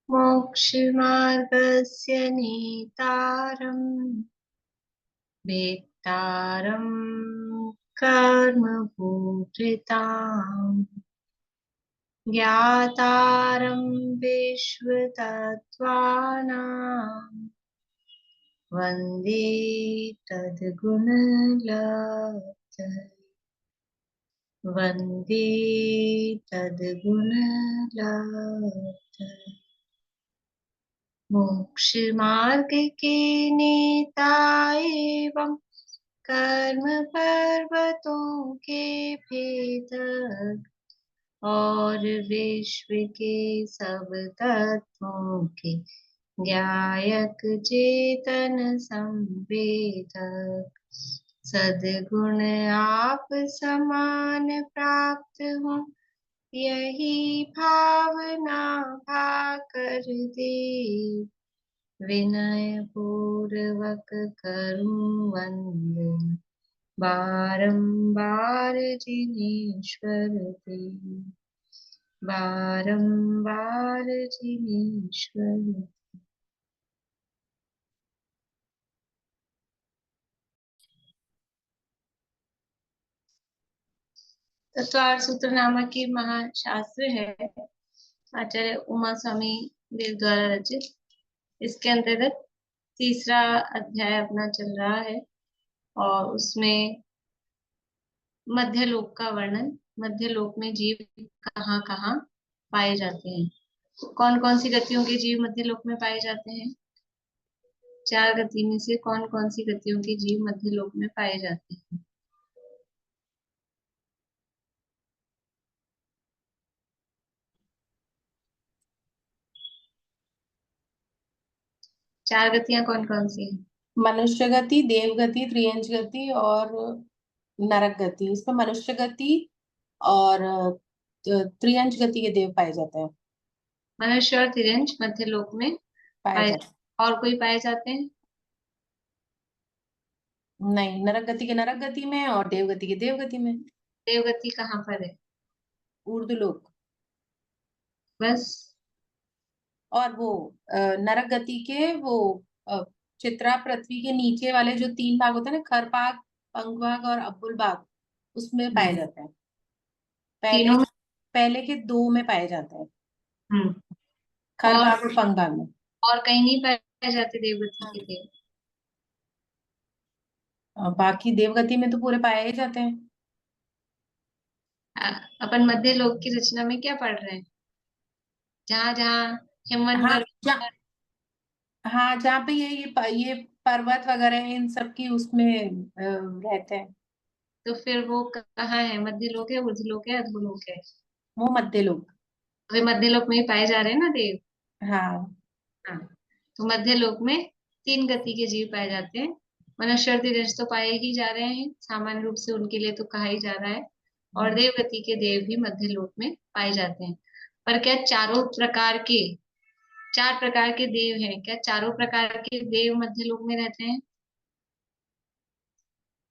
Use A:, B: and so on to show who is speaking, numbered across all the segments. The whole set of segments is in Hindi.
A: मोक्षमार्गस्य नेतारम् वेत्तारम् कर्मभूभृताम् ज्ञातारम् विश्वतत्त्वानाम् वन्दे तद्गुणलब्धये वन्दे तद्गुणलब्धये। मोक्ष मार्ग के नेता एवं कर्म पर्वतों के भेदक और विश्व के सब तत्वों के ज्ञायक चेतन संवेदक सद्गुण आप समान प्राप्त हो यही भावना भाकर दे विनय पूर्वक करूं वंदन बारंबार जिनेश्वर दे बारंबार जिनेश्वर। तत्वार्थ सूत्र नामक की महाशास्त्र है, आचार्य उमा स्वामी देव द्वारा रचित। इसके अंतर्गत तीसरा अध्याय अपना चल रहा है और उसमें मध्य लोक का वर्णन, मध्य लोक में जीव कहाँ कहाँ पाए जाते हैं, कौन कौन सी गतियों के जीव मध्य लोक में पाए जाते हैं। चार गति में से कौन कौन सी गतियों के जीव मध्य लोक में पाए जाते हैं। चार गतियां कौन कौन सी हैं?
B: मनुष्य गति, देव गति, त्रियंज गति और नरक गति। इसमें मनुष्य गति और त्रियंज गति के देव पाए जाते हैं।
A: मनुष्य और तिरंज मध्य लोक में
B: पाए
A: पाए
B: जाते
A: और कोई पाए जाते हैं?
B: नहीं, नरक गति के नरक गति में और देव गति के देव गति में।
A: देवगति कहाँ पर है?
B: ऊर्ध्व लोक।
A: बस?
B: और वो नरक गति के वो अ, चित्रा पृथ्वी के नीचे वाले जो तीन भाग होते हैं ना, खर भाग, पंख भाग और अब्बुल भाग, उसमें पाए जाते हैं। पहले
A: तीनों में?
B: पहले के दो में पाए जाते हैं,
A: हम्म।
B: खर
A: और
B: भाग और पंख भाग में।
A: और कहीं नहीं पाए जाते देवगति के देव?
B: बाकी देवगति में तो पूरे पाए ही जाते हैं।
A: अपन मध्य लोक की रचना में क्या पढ़ रहे हैं? जहाँ जहाँ
B: हाँ,
A: हिमवंतर,
B: हाँ, जहाँ पे ये पर्वत वगैरह हैं, इन सब की उसमें रहते हैं।
A: तो फिर वो कहाँ है? मध्य लोक है, ऊर्ध्व लोक है, अधो लोक है?
B: वो मध्य लोक।
A: वे मध्य लोक में ही पाए जा रहे हैं ना देव।
B: हाँ।
A: हाँ। तो मध्य लोक में तीन गति के जीव पाए जाते हैं। मनुष्य और तिरंज तो पाए ही जा रहे हैं, सामान्य रूप से उनके लिए तो कहा ही जा रहा है। और देव गति के देव भी मध्य लोक में पाए जाते हैं। पर क्या चारों प्रकार के, चार प्रकार के देव हैं, क्या चारों प्रकार के देव मध्य लोक में रहते हैं?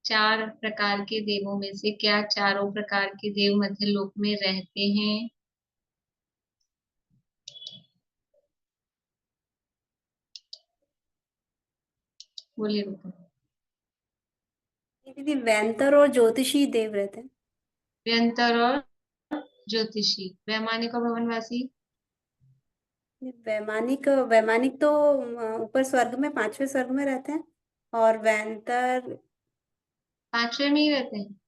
A: चार प्रकार के देवों में से क्या चारों प्रकार के देव मध्य लोक में रहते हैं? बोलिए बेटा।
C: दीदी, वैंतर और ज्योतिषी देव रहते हैं।
A: व्यंतर और ज्योतिषी, वैमानिक और भवनवासी?
C: वैमानिक वैमानिक तो ऊपर स्वर्ग में, पांचवें स्वर्ग में रहते हैं। और वैंतर
A: पांचवे में ही रहते हैं?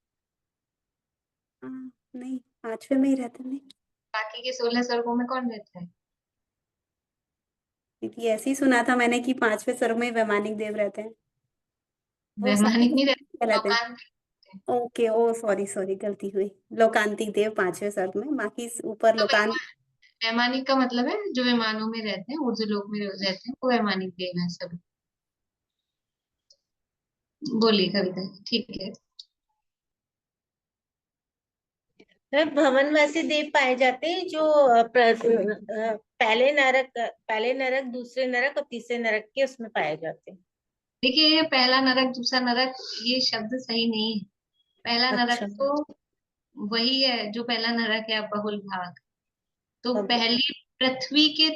C: नहीं, पांचवें में ही रहते हैं। नहीं
A: बाकी के 16 स्वर्गों में कौन रहता है?
C: दीदी, ऐसे ही सुना था मैंने कि पांचवें स्वर्ग में ही वैमानिक देव रहते हैं। वो सारे
A: वैमानिक नहीं रहते,
C: कहलाते हैं।
A: लोकांत रहते हैं।
C: ओके, ओ सॉरी सॉरी, गलती हुई। लोकांतिक देव पांचवें स्वर्ग में, बाकी ऊपर
A: तो
C: लोकांत।
A: वैमानिक का मतलब है जो विमानों में रहते हैं, ऊर्ध्व लोक में रहते हैं, वो वैमानिक देव हैं सभी। बोलिए कविता, ठीक है।
D: भवनवासी देव पाए जाते हैं जो पहले नरक, दूसरे नरक और तीसरे नरक के उसमें पाए जाते हैं।
A: देखिए, ये पहला नरक दूसरा नरक, ये शब्द सही नहीं है। पहला नरक
D: अच्छा।
A: तो वही है जो पहला नरक है, बहुल भाग। तो
D: अब
A: पहली पृथ्वी के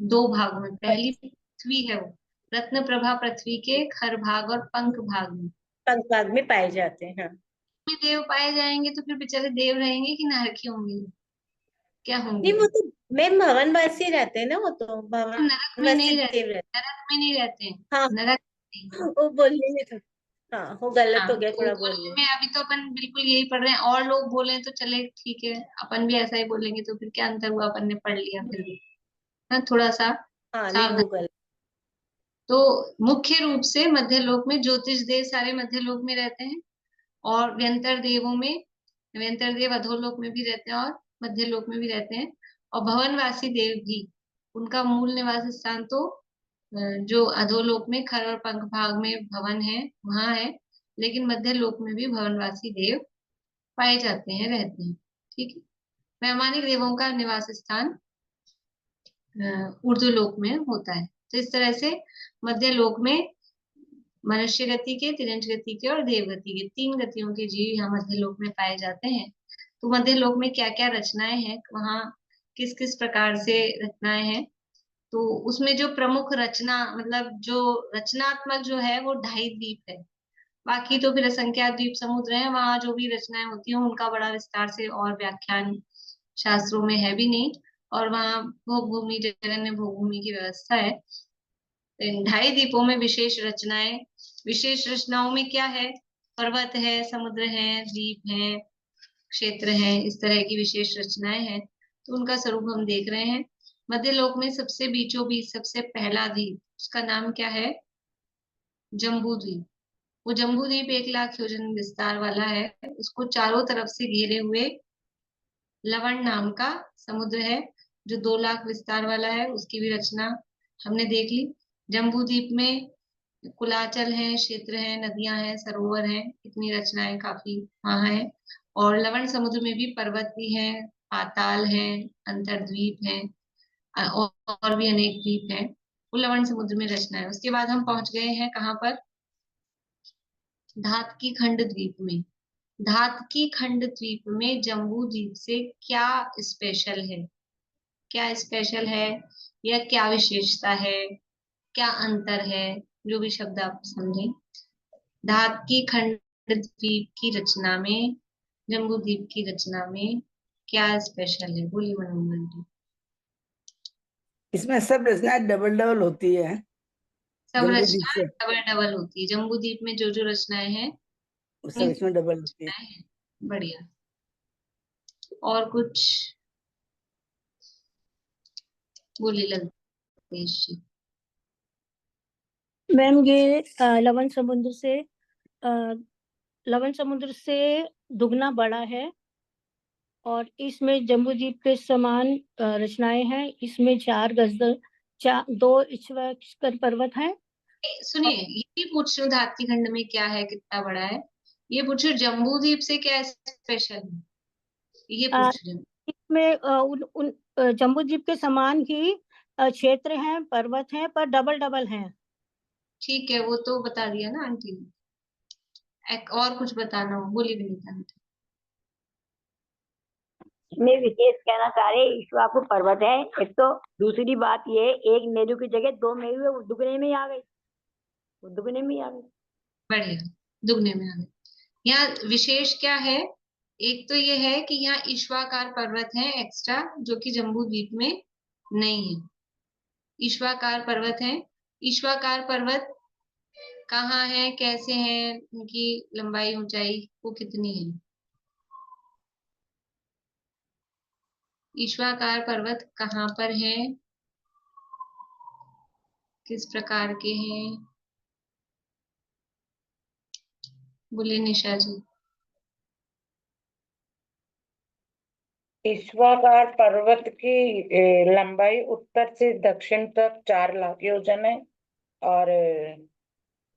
A: 2 भागों में, पहली पृथ्वी है वो, रत्न प्रभा पृथ्वी के खर भाग और पंख भाग में
D: पंख भाग में पाए जाते हैं। हाँ,
A: देव पाए जाएंगे, तो फिर बेचारे देव रहेंगे कि नरक होंगे, क्या
D: नहीं
A: होंगे?
D: वो तो मैम भवनवासी रहते हैं ना, वो तो
A: वो नरक में
D: भवनवासी
A: नहीं
D: देव
A: रहते,
D: रहते
A: नरक में नहीं रहते हैं,
D: हैं। हाँ,
A: नरक नहीं।
D: वो बोलने में तो, हाँ वो गलत
A: हाँ,
D: हो गया
A: तो
D: थोड़ा
A: बोलने
D: बोलने में।
A: में अभी तो अपन बिल्कुल यही पढ़ रहे हैं, और लोग बोले तो चले ठीक है, अपन भी ऐसा ही बोलेंगे तो फिर क्या अंतर हुआ, अपन ने पढ़ लिया फिर भी। हाँ, थोड़ा सा
D: हाँ नहीं
A: सावधान।
D: वो गलत।
A: तो मुख्य रूप से मध्य लोक में ज्योतिष देव सारे मध्य लोक में रहते हैं, और व्यंतर देवों में, व्यंतर देव अधोलोक में भी रहते हैं और मध्य लोक में भी रहते हैं। और भवनवासी देव भी, उनका मूल निवास स्थान तो जो अधोलोक में खर और पंख भाग में भवन है वहां है, लेकिन मध्य लोक में भी भवनवासी देव पाए जाते हैं, रहते हैं। ठीक है। वैमानिक देवों का निवास स्थान ऊर्ध्व लोक में होता है। तो इस तरह से मध्य लोक में मनुष्य गति के, तिरंज गति के और देव गति के 3 गतियों के जीव यहाँ मध्य लोक में पाए जाते हैं। तो मध्य लोक में क्या क्या रचनाएं हैं, वहाँ किस किस प्रकार से रचनाएं हैं, तो उसमें जो प्रमुख रचना, मतलब जो रचनात्मक जो है वो 2.5 द्वीप है। बाकी तो फिर असंख्यात द्वीप समुद्र हैं, वहां जो भी रचनाएं होती हैं उनका बड़ा विस्तार से और व्याख्यान शास्त्रों में है भी नहीं, और वहाँ भोग भूमि, जगन्य भोग भूमि की व्यवस्था है। तो इन 2.5 द्वीपों में विशेष रचनाएं, विशेष रचनाओं में क्या है, पर्वत है, समुद्र है, द्वीप है, क्षेत्र है, इस तरह की विशेष रचनाएं हैं। तो उनका स्वरूप हम देख रहे हैं। मध्य लोक में सबसे बीचों बीच सबसे पहला द्वीप, उसका नाम क्या है? जम्बू द्वीप। वो जम्बू द्वीप 1 लाख योजन विस्तार वाला है। उसको चारों तरफ से घेरे हुए लवण नाम का समुद्र है, जो 2 लाख विस्तार वाला है। उसकी भी रचना हमने देख ली। जम्बू द्वीप में कुलाचल है, क्षेत्र है, नदियां हैं, सरोवर हैं, इतनी रचनाएं काफी वहां है। और लवण समुद्र में भी पर्वत भी है, पाताल है, अंतर्द्वीप है, और भी अनेक द्वीप हैं। वो लवण समुद्र में रचना है। उसके बाद हम पहुंच गए हैं कहाँ पर? धातकी खंड द्वीप में। धातकी खंड द्वीप में जम्बू द्वीप से क्या स्पेशल है, क्या स्पेशल है, या क्या विशेषता है, क्या अंतर है, जो भी शब्द आप समझें। धातकी खंड द्वीप की रचना में, जम्बू द्वीप की रचना में क्या स्पेशल है? बोलिए मनोहर जी।
E: इसमें सब रचना डबल डबल होती है
A: सब
E: जम्बू द्वीप
A: रचनाएं
E: से,
A: डबल डबल होती है जम्बू द्वीप में, जो जो रचनाएं हैं
E: वो सब
A: उतनी
E: इसमें डबल होती है।
A: रचनाएं हैं। बढ़िया। और कुछ बोलिए लंकेश जी।
F: मैम ये लवण समुद्र से दुगना बड़ा है, और इसमें जम्बू द्वीप के समान रचनाएं हैं। इसमें 2 इक्ष्वाकुकर पर्वत हैं।
A: सुनिए, ये भी पूछ रही हूँ धातकी खंड में क्या है, कितना बड़ा है, ये पूछ रही हूँ जम्बू द्वीप से क्या स्पेशल है, ये
F: अ,
A: पूछ रही हूँ।
F: इसमें उन उन जम्बू द्वीप के समान ही क्षेत्र हैं, पर्वत हैं, पर डबल डबल हैं।
A: ठीक है, वो तो बता दिया ना आंटी ने। एक और कुछ बताना हो, बोलिए विनीता आंटी।
G: में विशेष कहना चाह रहे ईश्वाकु पर्वत है एक तो। दूसरी बात ये, एक मेरू की जगह 2 मेरू है, वो दुगने में ही आ गई, वो दुगने में ही आ गई।
A: बढ़िया, दुगने में आ गए। यहाँ विशेष क्या है? एक तो ये है कि यहाँ ईश्वाकार पर्वत है एक्स्ट्रा, जो कि जम्बू द्वीप में नहीं है। ईश्वाकार पर्वत है। ईश्वाकार पर्वत कहाँ है, कैसे है, उनकी लंबाई ऊंचाई वो कितनी है? ईश्वाकार पर्वत कहाँ पर है, किस प्रकार के हैं? बोले निशा जी।
H: ईश्वाकार पर्वत की लंबाई उत्तर से दक्षिण तक 4 लाख योजन है, और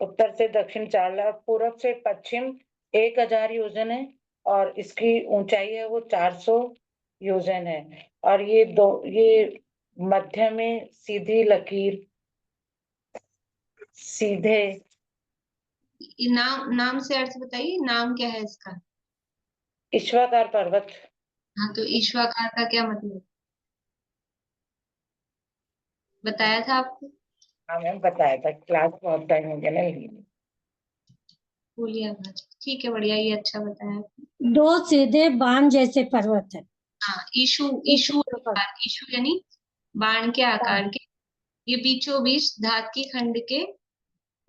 H: उत्तर से दक्षिण 4 लाख, पूरब से पश्चिम 1,000 योजन है, और इसकी ऊंचाई है वो 400 योजन है। और ये मध्य में सीधी लकीर, सीधे।
A: नाम से अर्थ बताइए, नाम क्या है इसका?
H: ईश्वाकार पर्वत।
A: हाँ, तो ईश्वाकार का क्या मतलब? बताया था आपको?
H: हाँ मैम बताया था, क्लास बहुत टाइम हो गया ना ली।
A: भूलिया था। ठीक है, बढ़िया, ये अच्छा बताया।
F: दो सीधे बाण जैसे पर्वत है।
A: हाँ, ईशु, ईशु ईशु यानी बाण के आकार के। ये बीचों बीच धातकी खंड के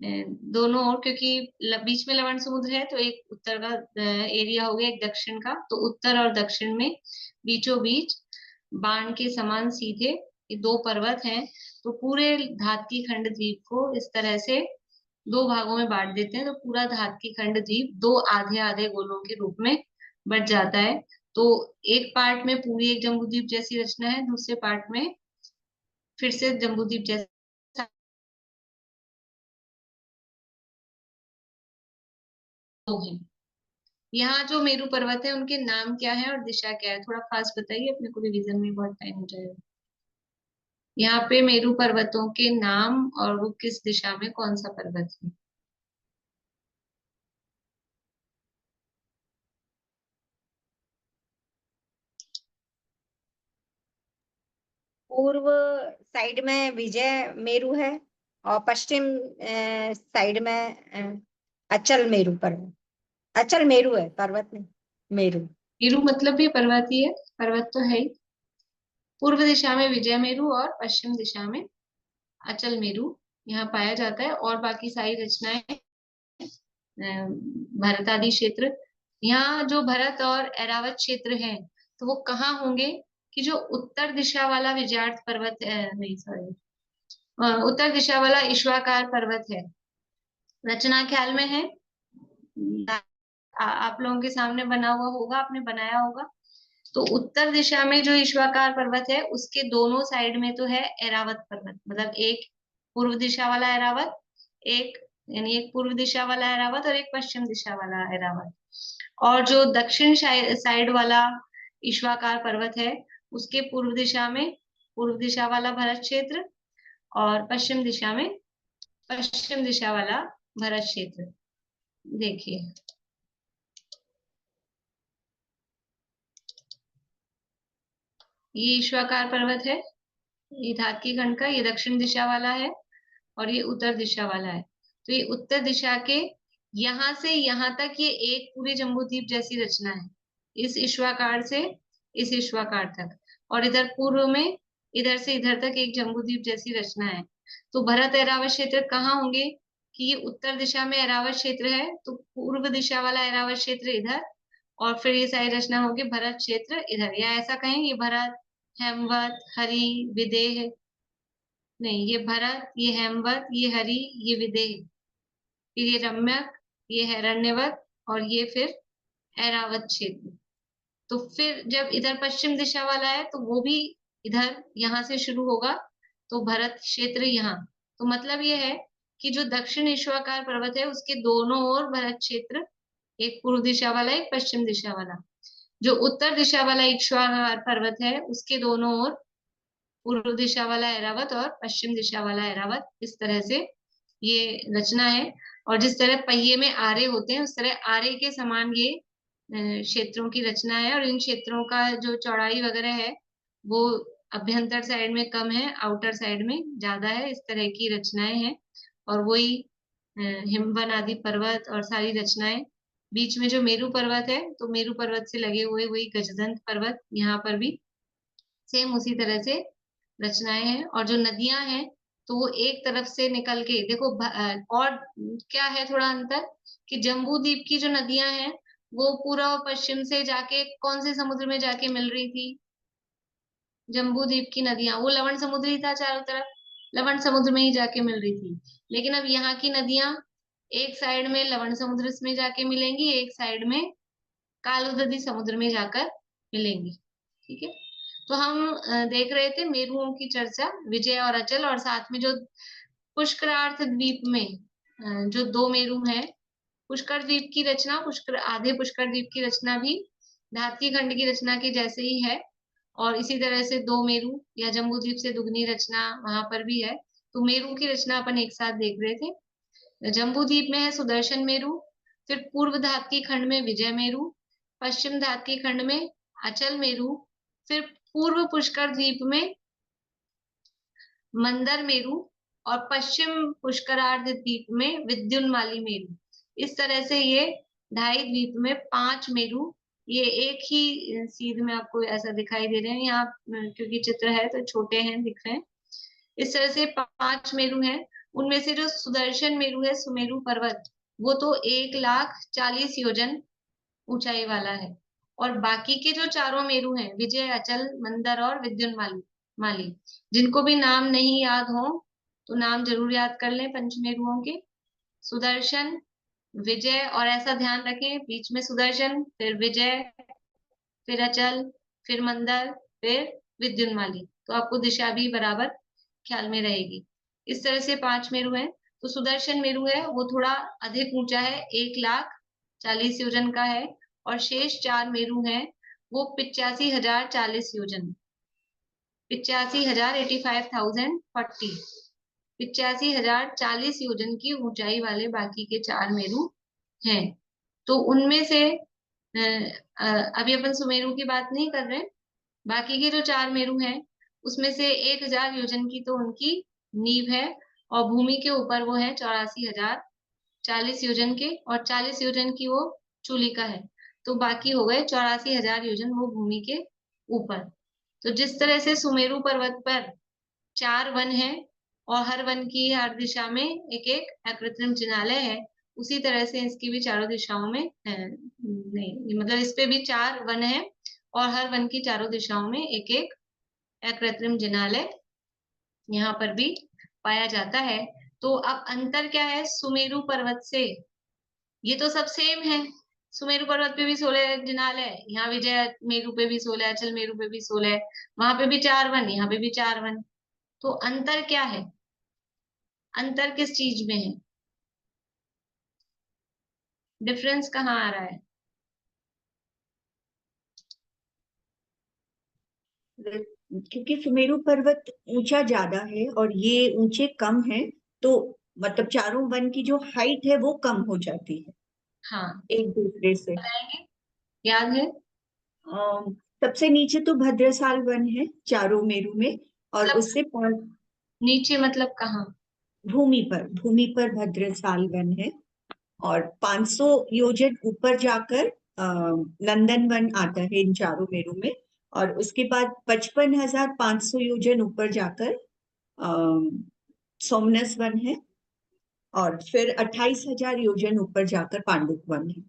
A: दोनों ओर, क्योंकि बीच में लवण समुद्र है तो एक उत्तर का एरिया हो गया, एक दक्षिण का, तो उत्तर और दक्षिण में बीचों बीच बाण के समान सीधे ये दो पर्वत हैं। तो पूरे धातकी खंड द्वीप को इस तरह से दो भागों में बांट देते हैं, तो पूरा धातकी खंड द्वीप दो आधे आधे गोलों के रूप में बट जाता है। तो एक पार्ट में पूरी एक जम्बूद्वीप जैसी रचना है, दूसरे पार्ट में फिर से जम्बूद्वीप जैसा दो है। यहाँ जो मेरू पर्वत है उनके नाम क्या है और दिशा क्या है, थोड़ा फास्ट बताइए, अपने को रिवीजन में बहुत टाइम हो जाएगा। यहाँ पे मेरू पर्वतों के नाम और वो किस दिशा में कौन सा पर्वत है।
G: पूर्व साइड में विजय मेरू है और पश्चिम साइड में अचल मेरू पर्वत। अचल मेरू है, पर्वत नहीं, मेरू।
A: मेरू मतलब भी पर्वत ही है, पर्वत तो है ही। पूर्व दिशा में विजय मेरू और पश्चिम दिशा में अचल मेरू यहाँ पाया जाता है। और बाकी सारी रचनाएं भरत आदि क्षेत्र, यहाँ जो भरत और ऐरावत क्षेत्र है तो वो कहाँ होंगे, कि जो उत्तर दिशा वाला विजयार्थ पर्वत नहीं सॉरी, उत्तर दिशा वाला ईश्वाकार पर्वत है। रचना ख्याल में है, आप लोगों के सामने बना हुआ होगा, आपने बनाया होगा। तो उत्तर दिशा में जो ईश्वाकार पर्वत है उसके दोनों साइड में तो है ऐरावत पर्वत, मतलब एक पूर्व दिशा वाला ऐरावत, एक यानी एक पूर्व दिशा वाला ऐरावत और एक पश्चिम दिशा वाला ऐरावत। और जो दक्षिण साइड वाला ईश्वाकार पर्वत है उसके पूर्व दिशा में पूर्व दिशा वाला भरत क्षेत्र और पश्चिम दिशा में पश्चिम दिशा वाला भरत क्षेत्र। देखिए, ये ईश्वाकार पर्वत है, ये धातकी खंड का, ये दक्षिण दिशा वाला है और ये उत्तर दिशा वाला है। तो ये उत्तर दिशा के यहाँ से यहाँ तक ये एक पूरी जम्बूद्वीप जैसी रचना है, इस ईश्वाकार से इस ईश्वाकार तक। और इधर पूर्व में इधर से इधर तक एक जम्बूद्वीप जैसी रचना है। तो भरत ऐरावत क्षेत्र कहाँ होंगे, कि ये उत्तर दिशा में ऐरावत क्षेत्र है तो पूर्व दिशा वाला ऐरावत क्षेत्र इधर, और फिर ये सारी रचना होगी भरत क्षेत्र इधर, या ऐसा कहें ये भरत, हेमवत, हरि, विदेह, नहीं ये भरत, ये हेमवत, ये हरि, ये विदेह, फिर ये रम्यक, ये हिरण्यवत और ये फिर ऐरावत क्षेत्र। तो फिर जब इधर पश्चिम दिशा वाला है तो वो भी इधर यहाँ से शुरू होगा, तो भरत क्षेत्र यहाँ। तो मतलब ये है कि जो दक्षिण ईश्वाकार पर्वत है उसके दोनों ओर भरत क्षेत्र, एक पूर्व दिशा वाला एक पश्चिम दिशा वाला। जो उत्तर दिशा वाला ईश्वाकार पर्वत है उसके दोनों ओर पूर्व दिशा वाला ऐरावत और पश्चिम दिशा वाला ऐरावत। इस तरह से ये रचना है। और जिस तरह पहिए में आरे होते हैं उस तरह आरे के समान ये क्षेत्रों की रचना है। और इन क्षेत्रों का जो चौड़ाई वगैरह है वो अभ्यंतर साइड में कम है, आउटर साइड में ज्यादा है। इस तरह की रचनाएं हैं। और वही हिमवन आदि पर्वत और सारी रचनाएं। बीच में जो मेरू पर्वत है तो मेरू पर्वत से लगे हुए वही गजदंत पर्वत, यहाँ पर भी सेम उसी तरह से रचनाएं हैं। और जो नदियां हैं तो वो एक तरफ से निकल के देखो और क्या है थोड़ा अंतर, कि जम्बू द्वीप की जो नदियां हैं वो पूरा और पश्चिम से जाके कौन से समुद्र में जाके मिल रही थी, जम्बू द्वीप की नदियां, वो लवण समुद्र ही था चारों तरफ, लवण समुद्र में ही जाके मिल रही थी। लेकिन अब यहाँ की नदियां एक साइड में लवण समुद्र में जाके मिलेंगी, एक साइड में कालोदधी समुद्र में जाकर मिलेंगी। ठीक है, तो हम देख रहे थे मेरुओं की चर्चा, विजय और अचल, और साथ में जो पुष्करार्थ द्वीप में जो दो मेरु हैं, पुष्कर द्वीप की रचना, पुष्कर आधे पुष्कर द्वीप की रचना भी धातकी खंड की रचना के जैसे ही है। और इसी तरह से दो मेरु या जम्बू द्वीप से दुगनी रचना वहां पर भी है। तो मेरु की रचना अपन एक साथ देख रहे थे। जम्बू द्वीप में है सुदर्शन मेरु, फिर पूर्व धातकी खंड में विजय मेरु, पश्चिम धातकी खंड में अचल मेरु, फिर पूर्व पुष्कर द्वीप में मंदर मेरु और पश्चिम पुष्करार्ध द्वीप में विद्युन्माली मेरु। इस तरह से ये 2.5 द्वीप में 5 मेरु, ये एक ही सीध में आपको ऐसा दिखाई दे रहे हैं यहाँ, क्योंकि चित्र है तो छोटे हैं दिख रहे हैं। इस तरह से 5 मेरु हैं। उनमें से जो सुदर्शन मेरु है, सुमेरु पर्वत, वो तो 1,40,000 योजन ऊंचाई वाला है। और बाकी के जो चारों मेरु हैं, विजय, अचल, मंदर और विद्युन्माली, जिनको भी नाम नहीं याद हो तो नाम जरूर याद कर लें पंचमेरुओं के। सुदर्शन, विजय, और ऐसा ध्यान रखें बीच में सुदर्शन, फिर विजय, फिर अचल, फिर मंदर, फिर विद्युन्माली, तो आपको दिशा भी बराबर ख्याल में रहेगी। इस तरह से 5 मेरु हैं। तो सुदर्शन मेरु है वो थोड़ा अधिक ऊंचा है, 1,40,000 योजन का है, और शेष 4 मेरु हैं वो 85,040 योजन, 85,000 85,040 85,040 योजन की ऊंचाई वाले बाकी के 4 मेरु हैं। तो उनमें से अभी अपन सुमेरु की बात नहीं कर रहे, बाकी के जो 4 मेरु हैं उसमें से 1,000 योजन की तो उनकी नींव है, और भूमि के ऊपर वो है 84,040 योजन के, और 40 योजन की वो चूलिका है। तो बाकी हो गए 84,000 योजन वो भूमि के ऊपर। तो जिस तरह से सुमेरु पर्वत पर 4 वन है और हर वन की हर दिशा में एक एक अकृत्रिम जिनालय है, उसी तरह से इसकी भी चारों दिशाओं में नहीं, मतलब इस पे भी 4 वन है और हर वन की चारों दिशाओं में एक एक अकृत्रिम जिनालय यहाँ पर भी पाया जाता है। तो अब अंतर क्या है सुमेरु पर्वत से? ये तो सब सेम है। सुमेरु पर्वत पे भी 16 जिनालय है, यहाँ विजय मेरु पे भी 16, अचल मेरु पे भी 16, वहां पे भी 4 वन, यहाँ पे भी 4 वन। तो अंतर क्या है? अंतर किस चीज में है? डिफरेंस कहाँ आ रहा है?
I: क्योंकि सुमेरु पर्वत ऊंचा ज्यादा है और ये ऊंचे कम है, तो मतलब चारों वन की जो हाइट है वो कम हो जाती है
A: हाँ,
I: एक दूसरे से।
A: बताएंगे, याद है?
I: सबसे नीचे तो भद्रसाल वन है चारों मेरु में, और
A: मतलब
I: उससे
A: नीचे मतलब कहाँ?
I: भूमि पर भद्रसाल वन है, और 500 योजन ऊपर जाकर नंदन वन आता है इन चारों मेरु में, और उसके बाद 55,500 योजन ऊपर जाकर सोमनस वन है, और फिर 28,000 योजन ऊपर जाकर पांडुप वन है।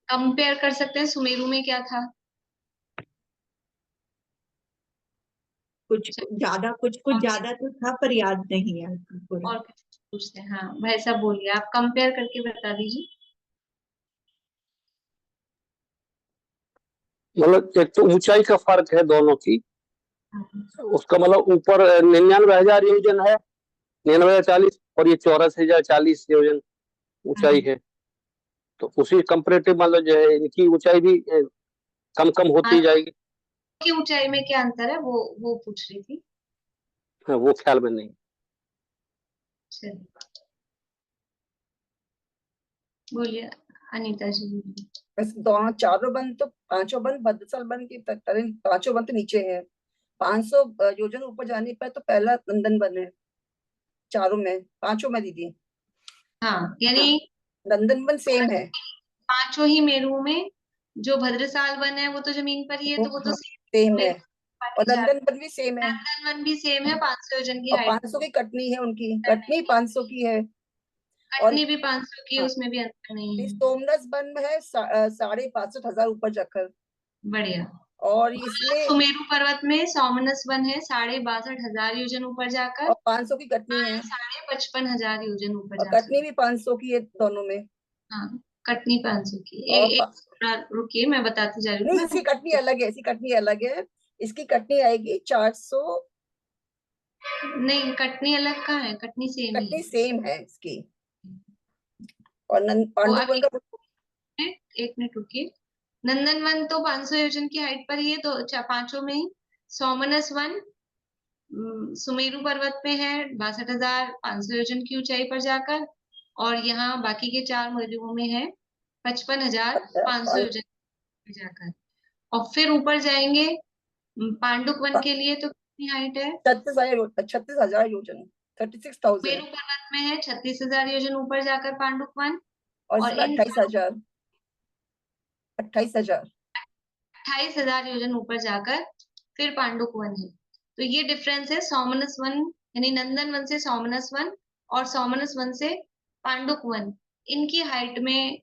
A: कंपेयर कर सकते हैं सुमेरु में क्या था?
I: कुछ ज्यादा तो था, पर याद नहीं है पूरा।
A: और कुछ पूछते हैं? हाँ भाई साहब बोलिए, आप कंपेयर करके बता दीजिए।
J: मतलब एक तो ऊंचाई का फर्क है दोनों की, उसका मतलब ऊपर 99,000 योजन है, 99,040, और ये 84,040 योजन ऊंचाई है। तो उसी कंपैरेटिव मतलब जो है इनकी ऊंचाई भी कम कम होती जाएगी।
A: की ऊंचाई में क्या अंतर है वो पूछ रही थी।
J: हाँ, वो ख्याल में नहीं।
A: बोलिए अनीता जी, बोलिए।
E: बस दोनों चारों बंद तो पांचों बंद भद्रसाल बंद की पांचों बंद तो नीचे है। 500 योजन ऊपर जाने पर तो पहला नंदन वन है चारों में, पांचों में दीदी।
A: हाँ, यानी
E: नंदन वन सेम है
A: 5 ही मेरु में। जो भद्रसाल वन है वो तो जमीन पर ही है, तो वो तो
E: सेम है, और नंदन वन भी सेम है,
A: नंदन वन भी सेम है, 500 योजन की
E: और
A: हाइट।
E: 500 की कटनी है, उनकी कटनी 500 की है, और
A: कटनी भी 500 की, उसमें भी अंतर नहीं है।
E: सोमनस वन में है 65,000 ऊपर जाकर।
A: बढ़िया।
E: और इसमें
A: सुमेरु पर्वत में सोमनस वन है 62,500 योजन ऊपर जाकर,
E: और 500 की कटनी है,
A: 55,000 योजन ऊपर
E: और
A: जाकर।
E: कटनी भी 500 की है दोनों में।
A: हाँ, कटनी 500 की।
E: और
A: एक रुकिए, मैं बताती जा रही
E: नहीं,
A: हूँ।
E: इसकी कटनी अलग है, इसकी कटनी अलग है, इसकी कटनी आएगी 400।
A: नहीं, कटनी अलग कहाँ है? कटनी सेम ही
E: कटनी
A: है।
E: सेम है इसकी। और पांडुप वन का
A: एक मिनट रुकिए। नंदन वन तो 500 योजन की हाइट पर ही है, तो पांचों में ही। सोमनस वन सुमेरु पर्वत पे है 62,500 योजन की ऊंचाई पर जाकर, और यहाँ बाकी के 4 मेरुओं में है 55,500 योजन पर जाकर। और फिर ऊपर जाएंगे पांडुप वन के लिए, तो कितनी हाइट है?
E: 36,000 योजन, 36,000।
A: सुमेरु पर्वत में है 36,000 योजन ऊपर जाकर पांडुप वन,
E: और
A: और
E: इसमें
A: इन
E: 28,000
A: 28,000 योजन ऊपर जाकर फिर पांडुप वन है। तो ये डिफरेंस है सोमनस वन, यानी नंदन वन से सोमनस वन और सोमनस वन से पांडुप वन, इनकी हाइट में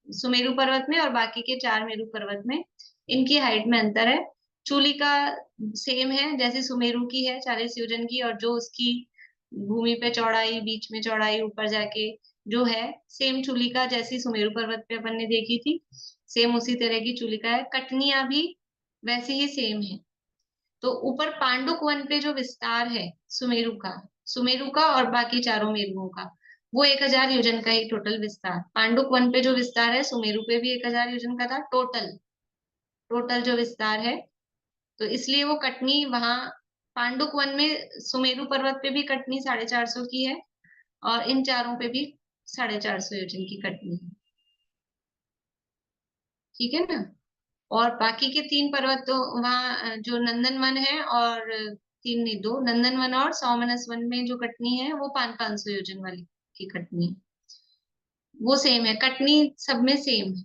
A: सुमेरु पर्वत में और बाकी के 4 मेरु पर्वत में इनकी हाइट में अंतर है। चूलिका सेम है जैसे सुमेरु की है 40 योजन की, और जो उसकी भूमि पे चौड़ाई, बीच में चौड़ाई, ऊपर जाके जो है सेम चूलिका जैसी सुमेरु पर्वत पे अपन ने देखी थी, सेम उसी तरह की चूलिका है। कटनियां भी वैसी ही सेम है। तो ऊपर पांडुक वन पे जो विस्तार है सुमेरु का और बाकी चारों मेरुओं का, वो 1,000 योजन का ही टोटल विस्तार। पांडुक वन पे जो विस्तार है सुमेरु पे भी 1,000 योजन का था टोटल जो विस्तार है। तो इसलिए वो कटनी वहां पांडुक वन में सुमेरु पर्वत पे भी कटनी 450 की है, और इन चारों पे भी 450 योजन की कटनी है। ठीक है ना? और बाकी के 3 पर्वत तो वहाँ जो नंदनवन है, और 3 नहीं 2, नंदनवन और सोमनस वन में जो कटनी है वो 500 योजन वाली की कटनी है, वो सेम है। कटनी सब में सेम है।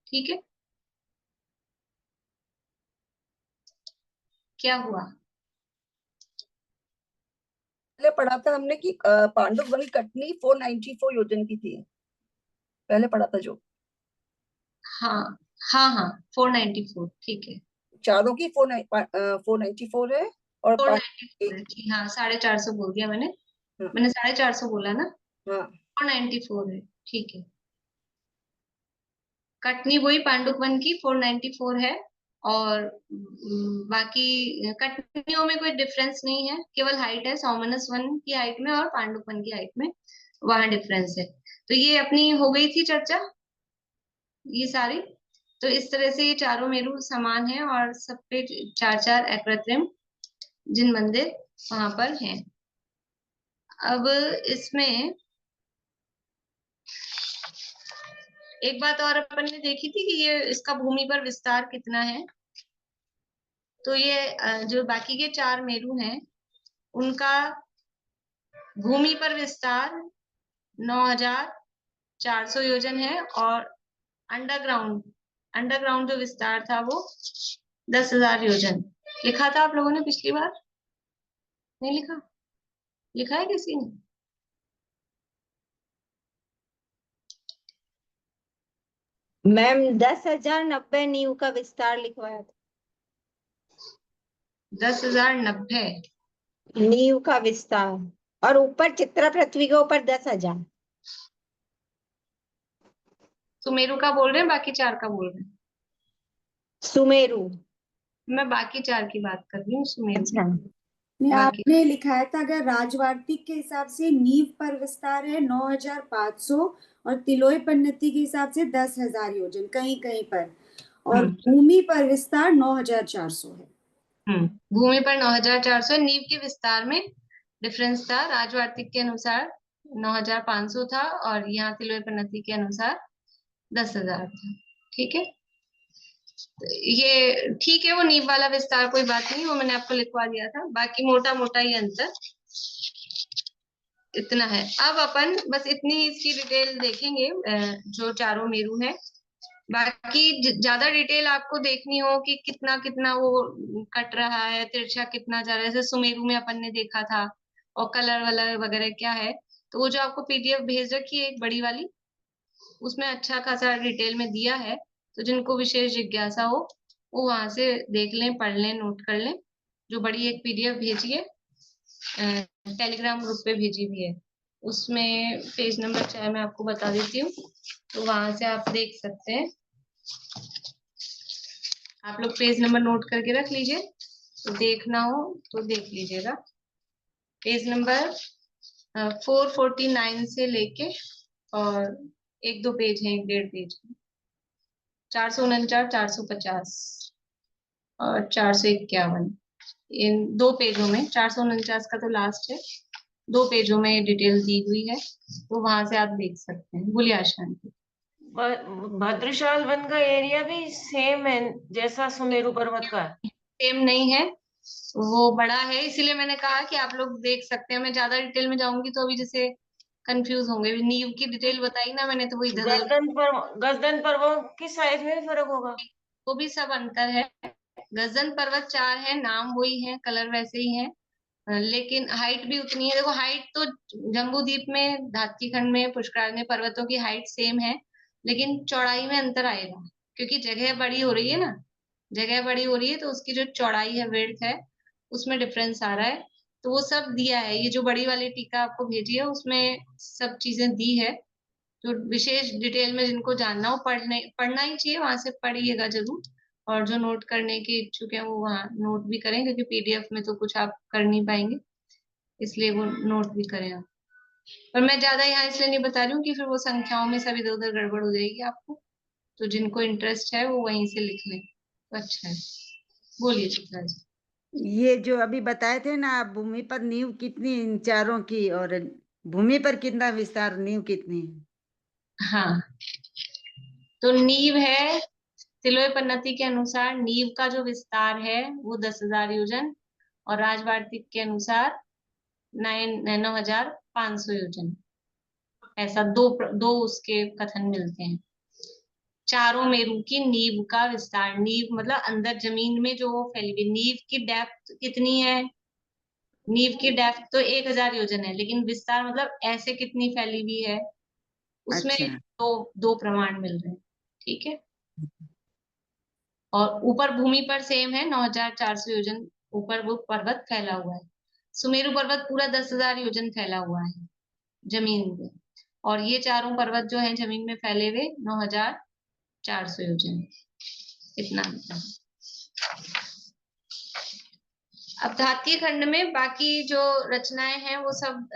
A: ठीक है, क्या हुआ?
E: पहले पढ़ा था हमने कि पांडुप वन की कटनी 494 योजन की थी, पहले पढ़ा था जो।
A: हाँ हाँ हाँ 494, ठीक है।
E: चारों की 494 है, और
A: 494 है, ठीक, हाँ 450 बोल दिया मैंने। मैंने 450 बोला ना?
E: हाँ
A: 494 है, ठीक है। कटनी वही पांडुप वन की 494 है, और बाकी कटनियों में कोई डिफरेंस नहीं है, केवल हाइट है सोमनस वन की हाइट में और पांडुप वन की हाइट में, वहां डिफरेंस है। तो ये अपनी हो गई थी चर्चा ये सारी। तो इस तरह से ये चारों मेरु समान है, और सब पे 4-4 अकृत्रिम जिन मंदिर वहां पर हैं। अब इसमें एक बात और अपन ने देखी थी कि ये इसका भूमि पर विस्तार कितना है। तो ये जो बाकी के 4 मेरु हैं उनका भूमि पर विस्तार 9,400 योजन है, और अंडरग्राउंड जो विस्तार था वो 10,000 योजन। लिखा था आप लोगों ने पिछली बार? नहीं लिखा? लिखा है किसी ने?
G: मैम 10,090 नींव का विस्तार लिखवाया था।
A: 10,090
G: नींव का विस्तार, और ऊपर चित्रा पृथ्वी के ऊपर 10,000।
A: सुमेरु का बोल रहे हैं, बाकी 4 का बोल रहे हैं?
G: सुमेरु।
A: मैं बाकी 4 की बात कर रही हूँ, सुमेरु
G: अच्छा,
K: नहीं, आपने लिखाया था अगर राजवार्तिक के हिसाब से नींव पर विस्तार है 9,500 और तिलोय पन्नति के हिसाब से 10,000 योजन कहीं कहीं पर, और भूमि पर विस्तार 9,400 है।
A: भूमि पर 9,400, नींव के विस्तार में डिफरेंस था। राजवार्तिक के अनुसार 9,500 था, और यहाँ तिलोय पन्नति के अनुसार 10,000 था। ठीक है, ये ठीक है, वो नींव वाला विस्तार कोई बात नहीं, वो मैंने आपको लिखवा दिया था। बाकी मोटा मोटा ही अंतर इतना है। अब अपन बस इतनी इसकी डिटेल देखेंगे जो चारों मेरु है। बाकी ज्यादा डिटेल आपको देखनी हो कि कितना कितना वो कट रहा है, तिरछा कितना जा रहा है, जैसे सुमेरु में अपन ने देखा था, और कलर वलर वगैरह क्या है, तो वो जो आपको पीडीएफ भेज रखी है एक बड़ी वाली, उसमें अच्छा खासा डिटेल में दिया है। तो जिनको विशेष जिज्ञासा हो वो वहां से देख लें, पढ़ लें, नोट कर लें। जो बड़ी एक पीडीएफ भेजी है, टेलीग्राम ग्रुप पे भेजी हुई है, उसमें पेज नंबर चाहे मैं आपको बता देती हूँ, तो वहां से आप देख सकते हैं। आप लोग पेज नंबर नोट करके रख लीजिए, तो देखना हो तो देख लीजिएगा। पेज नंबर 449 से लेके, और 1-2 पेज है, 1-1.5 पेज, 449, 450 और 451, इन 2 पेजों में, 449 का तो लास्ट है, 2 पेजों में डिटेल दी हुई है, तो वहां से आप देख सकते हैं। बोलिए आशांति।
D: भद्रशाल वन का एरिया भी सेम है जैसा सुमेरु पर्वत का?
A: सेम नहीं है, वो बड़ा है, इसीलिए मैंने कहा कि आप लोग देख सकते हैं। मैं ज्यादा डिटेल में जाऊंगी तो अभी जैसे कंफ्यूज होंगे। नींव की डिटेल बताई ना मैंने, तो वो इधर
D: गजदन पर्वों की साइज में भी फर्क होगा?
A: वो भी सब अंतर है। गजन पर्वत 4 है, नाम वही है, कलर वैसे ही है, लेकिन हाइट भी उतनी है। देखो हाइट तो जम्बू द्वीप में, धात्ती खंड में, पुष्कर में पर्वतों की हाइट सेम है, लेकिन चौड़ाई में अंतर आएगा, क्योंकि जगह बड़ी हो रही है ना, जगह बड़ी हो रही है, तो उसकी जो चौड़ाई है, विड्थ है, उसमें डिफरेंस आ रहा है। तो वो सब दिया है, ये जो बड़ी वाली टीका आपको भेजी है उसमें सब चीजें दी है। जो विशेष डिटेल में जिनको जानना हो, पढ़ना ही चाहिए, वहां से पढ़िएगा जरूर। और जो नोट करने के इच्छुक हैं वो वहाँ नोट भी करें, क्योंकि पीडीएफ में तो कुछ आप कर नहीं पाएंगे, इसलिए वो नोट भी करें आप। पर मैं ज्यादा यहाँ इसलिए नहीं बता रही हूँ कि फिर वो संख्याओं में सब इधर उधर गड़बड़ हो जाएगी आपको। तो जिनको इंटरेस्ट है वो वहीं से लिख लें तो अच्छा है। बोलिए चित्रा जी।
K: ये जो अभी बताए थे ना आप, भूमि पर नींव कितनी इन चारों की, और भूमि पर कितना विस्तार, नींव कितनी है?
A: हाँ, तो नींव है, तिलोय पन्नति के अनुसार नींव का जो विस्तार है वो 10,000 योजन, और राजवार्तिक के अनुसार 9,500 योजन। ऐसा दो उसके कथन मिलते हैं। चारों मेरू की नींव का विस्तार, नींव मतलब अंदर जमीन में जो वो फैली हुई, नींव की डेप्थ कितनी है? नींव की डेप्थ तो 1,000 योजन है, लेकिन विस्तार मतलब ऐसे कितनी फैली हुई है, उसमें
K: अच्छा।
A: दो प्रमाण मिल रहे हैं। ठीक है। और ऊपर भूमि पर सेम है, 9,400 योजन ऊपर वो पर्वत फैला हुआ है। सुमेरु पर्वत पूरा 10,000 योजन फैला हुआ है जमीन में, और ये चारों पर्वत जो है जमीन में फैले हुए 9,400 योजन, इतना अंतर है। अब धात्तीय खंड में बाकी जो रचनाएं हैं वो सब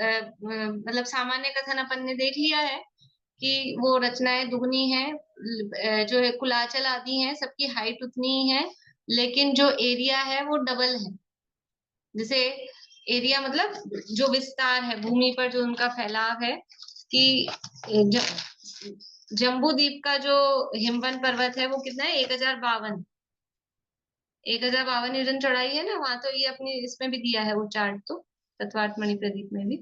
A: मतलब सामान्य कथन अपन ने देख लिया है कि वो रचनाएं दुगनी है, जो है कुलाचल आदि हैं, सबकी हाइट उतनी ही है, लेकिन जो एरिया है वो डबल है। जैसे एरिया मतलब जो विस्तार है भूमि पर, जो उनका फैलाव है, कि जम्बू द्वीप का जो हिमवन पर्वत है वो कितना है? 1,052 योजन चौड़ाई है ना वहां। तो ये अपने इसमें भी दिया है वो चार्ट, तो तत्वार्थ मणि प्रदीप में भी।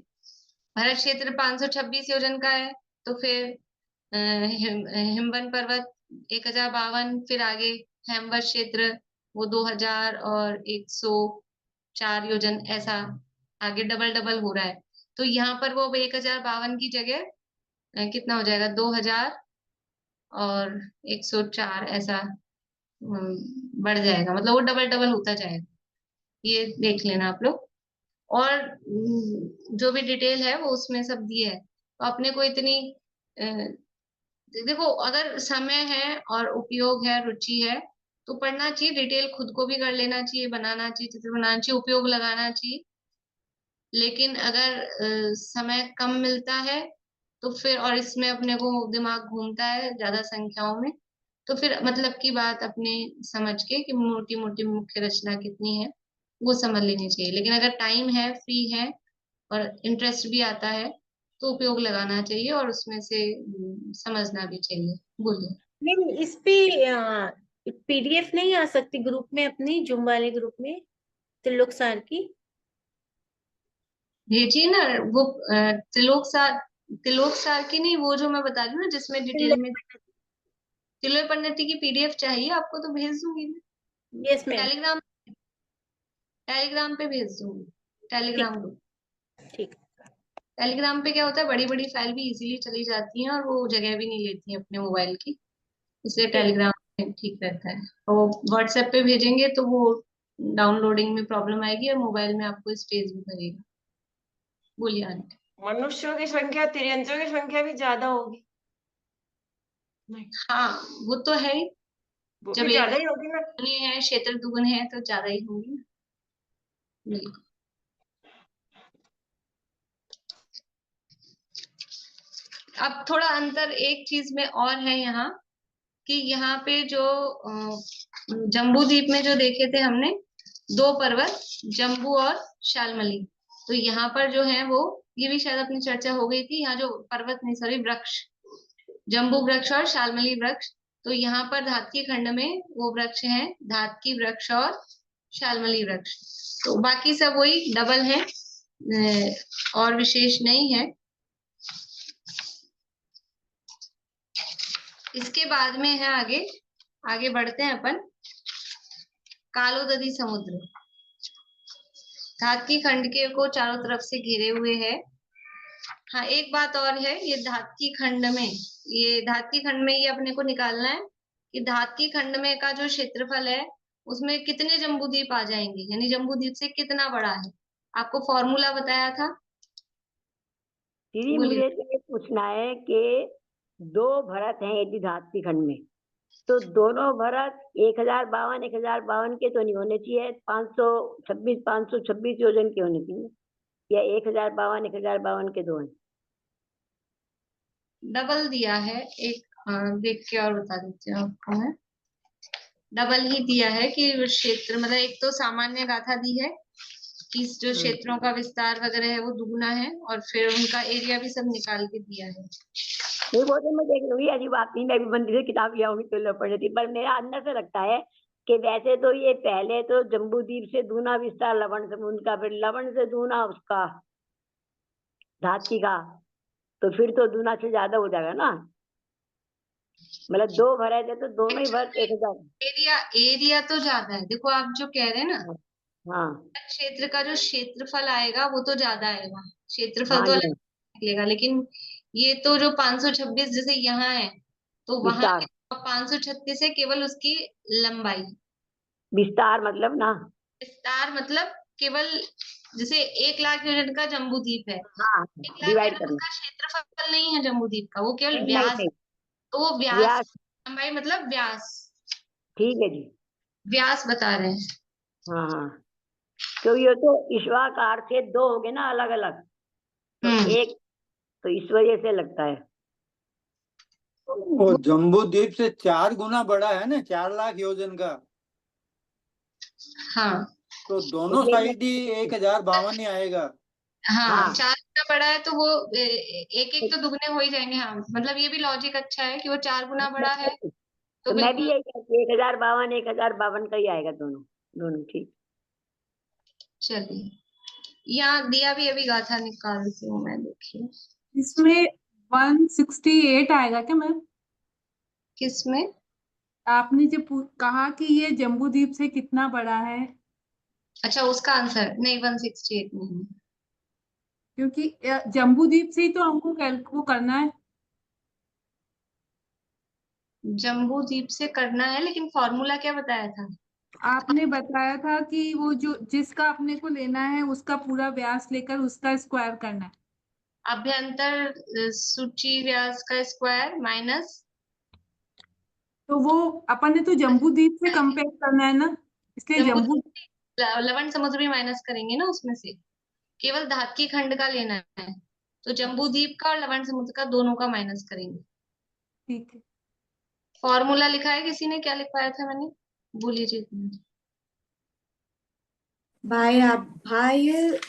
A: भरत क्षेत्र 526 योजन का है, तो फिर हिमवन पर्वत 1,052, फिर आगे हेमवत क्षेत्र वो 2,000 और 104 योजन, ऐसा आगे डबल डबल हो रहा है। तो यहाँ पर वो 1,052 की जगह कितना हो जाएगा? 2,000 और 104, ऐसा बढ़ जाएगा, मतलब वो डबल डबल होता जाएगा। ये देख लेना आप लोग। और जो भी डिटेल है वो उसमें सब दिया है। तो अपने को इतनी देखो, अगर समय है और उपयोग है, रुचि है, तो पढ़ना चाहिए। डिटेल खुद को भी कर लेना चाहिए, बनाना चाहिए, चित्र बनाना चाहिए, उपयोग लगाना चाहिए। लेकिन अगर समय कम मिलता है तो फिर, और इसमें अपने को दिमाग घूमता है ज्यादा संख्याओं में, तो फिर मतलब की बात अपने समझ के कि मोटी मोटी मुख्य रचना कितनी है वो समझ लेनी चाहिए। लेकिन अगर टाइम है, फ्री है और इंटरेस्ट भी आता है तो उपयोग लगाना चाहिए, और उसमें से समझना भी चाहिए। बोलिए।
D: नहीं, इस पे पीडीएफ नहीं आ सकती ग्रुप में, अपनी जूम वाले ग्रुप में, त्रिलोक सार की?
A: भेजिए ना वो त्रिलोक सार की नहीं, वो जो मैं बता रही हूँ ना जिसमें डिटेल में तिलोय पन्नति की पीडीएफ चाहिए आपको, तो भेज दूंगी मैं।
D: Yes ma'am.
A: टेलीग्राम पे भेज दूंगी, टेलीग्राम ग्रुप।
D: ठीक।
A: टेलीग्राम पे क्या होता है, बड़ी बड़ी फाइल भी इजीली चली जाती हैं और वो जगह भी नहीं लेती है अपने मोबाइल की, इसलिए टेलीग्राम में ठीक रहता है। और व्हाट्सएप पे भेजेंगे तो वो डाउनलोडिंग में प्रॉब्लम आएगी और मोबाइल में आपको स्पेस भी करेगा। बोलिए आंटी।
D: मनुष्यों की संख्या, तिर्यंचों की संख्या भी ज्यादा होगी।
A: हाँ, वो तो है ही।
D: वो
A: जब
D: भी
A: एक
D: ज्यादा ही होगी ना।
A: दुगने हैं, क्षेत्र दुगने हैं, तो ज्यादा ही होंगी ना। बिल्कुल। अब थोड़ा अंतर एक चीज में और है यहाँ, कि यहाँ पे जो जम्बू द्वीप में जो देखे थे हमने दो पर्वत, जम्बू और शालमली, तो यहाँ पर जो है वो, ये भी शायद अपनी चर्चा हो गई थी, यहाँ जो पर्वत नहीं, सॉरी, वृक्ष, जम्बू वृक्ष और शालमली वृक्ष, तो यहाँ पर धात्की खंड में वो वृक्ष हैं, धातकी वृक्ष और शाल्मली वृक्ष। तो बाकी सब वही डबल है, और विशेष नहीं है। इसके बाद में है आगे बढ़ते हैं अपन। कालोदरी समुद्र धातकी खंड के को चारों तरफ से घेरे हुए है। हाँ, एक बात और है, ये धातकी खंड में ये अपने को निकालना है कि धातकी खंड में का जो क्षेत्रफल है उसमें कितने जम्बूद्वीप आ जाएंगे, यानी जम्बूद्वीप से कितना बड़ा है। आपको फॉर्मूला बताया था।
L: दीदी
A: बोलिए।
L: मुझे तो ये पूछना है कि 2 भरत हैं यदि धातकी खंड में, तो दोनों भरत 1052 के तो नहीं होने चाहिए, 526 योजन के होने चाहिए, या 1052 के दो हैं?
A: डबल दिया है एक, देख के और बता देती हूँ आपको मैं। डबल ही दिया है कि क्षेत्र मतलब एक तो सामान्य गाथा दी है कि जो क्षेत्रों का विस्तार वगैरह है वो दुगुना है, और फिर उनका एरिया भी सब निकाल के दिया है।
L: नहीं, वो तो मैं देख लूंगी, ऐसी बात नहीं, मैं भी मंदिर से किताब लिया होंगी तो पढ़ थी, पर मेरा अंदर से लगता है कि वैसे तो ये पहले तो जम्बूद्वीप से दूना विस्तार लवण समुद्र का, फिर लवण से दूना उसका धातकी का, तो फिर तो दूना से ज्यादा हो जाएगा ना। मतलब 2 भरत है तो दोनों ही भरत 1000।
A: एरिया तो ज्यादा है, देखो आप जो कह रहे हैं ना,
L: हाँ
A: क्षेत्र का जो क्षेत्रफल आएगा वो तो ज्यादा आएगा, क्षेत्रफल
L: हाँ
A: तो
L: जी,
A: अलग निकलेगा, लेकिन ये तो जो 526 जैसे यहाँ है तो वहां
L: विस्तार
A: 536 है केवल उसकी लंबाई।
L: विस्तार मतलब ना,
A: विस्तार मतलब केवल जैसे 1 लाख यूनिट का जम्बूद्वीप है,
L: हाँ
A: 1 लाख
L: डिवाइड
A: यूनिट
L: करना,
A: का क्षेत्रफल नहीं है जम्बूद्वीप का, वो केवल
L: नहीं नहीं
A: व्यास,
L: नहीं,
A: तो वो व्यास,
L: व्यास,
A: लंबाई मतलब व्यास,
L: ठीक है जी,
A: व्यास बता रहे हैं।
L: हाँ हाँ, क्योंकि ये तो ईश्वाकार से 2 हो गए ना अलग अलग, तो एक, तो इस वजह से लगता है।
M: वो जम्बूद्वीप से 4 गुना बड़ा है ना, 4 लाख योजन का।
A: हाँ,
M: तो दोनों साइड ही 1052 ही आएगा।
A: हाँ 4 गुना बड़ा है तो वो एक एक तो दुगने हो ही जाएंगे। हाँ, मतलब ये भी लॉजिक अच्छा है कि वो 4 गुना बड़ा है तो
L: तो मैं भी
A: बिल्कुल।
L: यही कहती हूँ 1052 का ही आएगा, दोनों ठीक।
A: चलिए, यहाँ दिया भी अभी गाथा निकालती हूँ मैं, देखिए
N: इसमें 168 आएगा क्या मैम?
A: किसमें?
N: आपने जो कहा कि ये जम्बूद्वीप से कितना बड़ा है,
A: अच्छा उसका आंसर नहीं, 168 नहीं,
N: क्योंकि जम्बूद्वीप से ही तो हमको वो करना है।
A: जम्बूद्वीप से करना है, लेकिन फॉर्मूला क्या बताया था
N: आपने बताया था कि वो जो जिसका अपने को लेना है उसका पूरा व्यास लेकर उसका स्क्वायर करना है।
A: अभ्यंतर सूची व्यास का स्क्वायर माइनस,
N: तो वो अपन ने तो जम्बूद्वीप से कंपेयर करना है ना, इसलिए जम्बू
A: लवण समुद्र भी माइनस करेंगे ना उसमें से, केवल धातकी खंड का लेना है तो जम्बूद्वीप का और लवण समुद्र का दोनों का माइनस करेंगे।
N: ठीक है।
A: फॉर्मूला लिखा है किसी ने, क्या लिखवाया था मैंने, भूल लीजिए।
K: बाह्य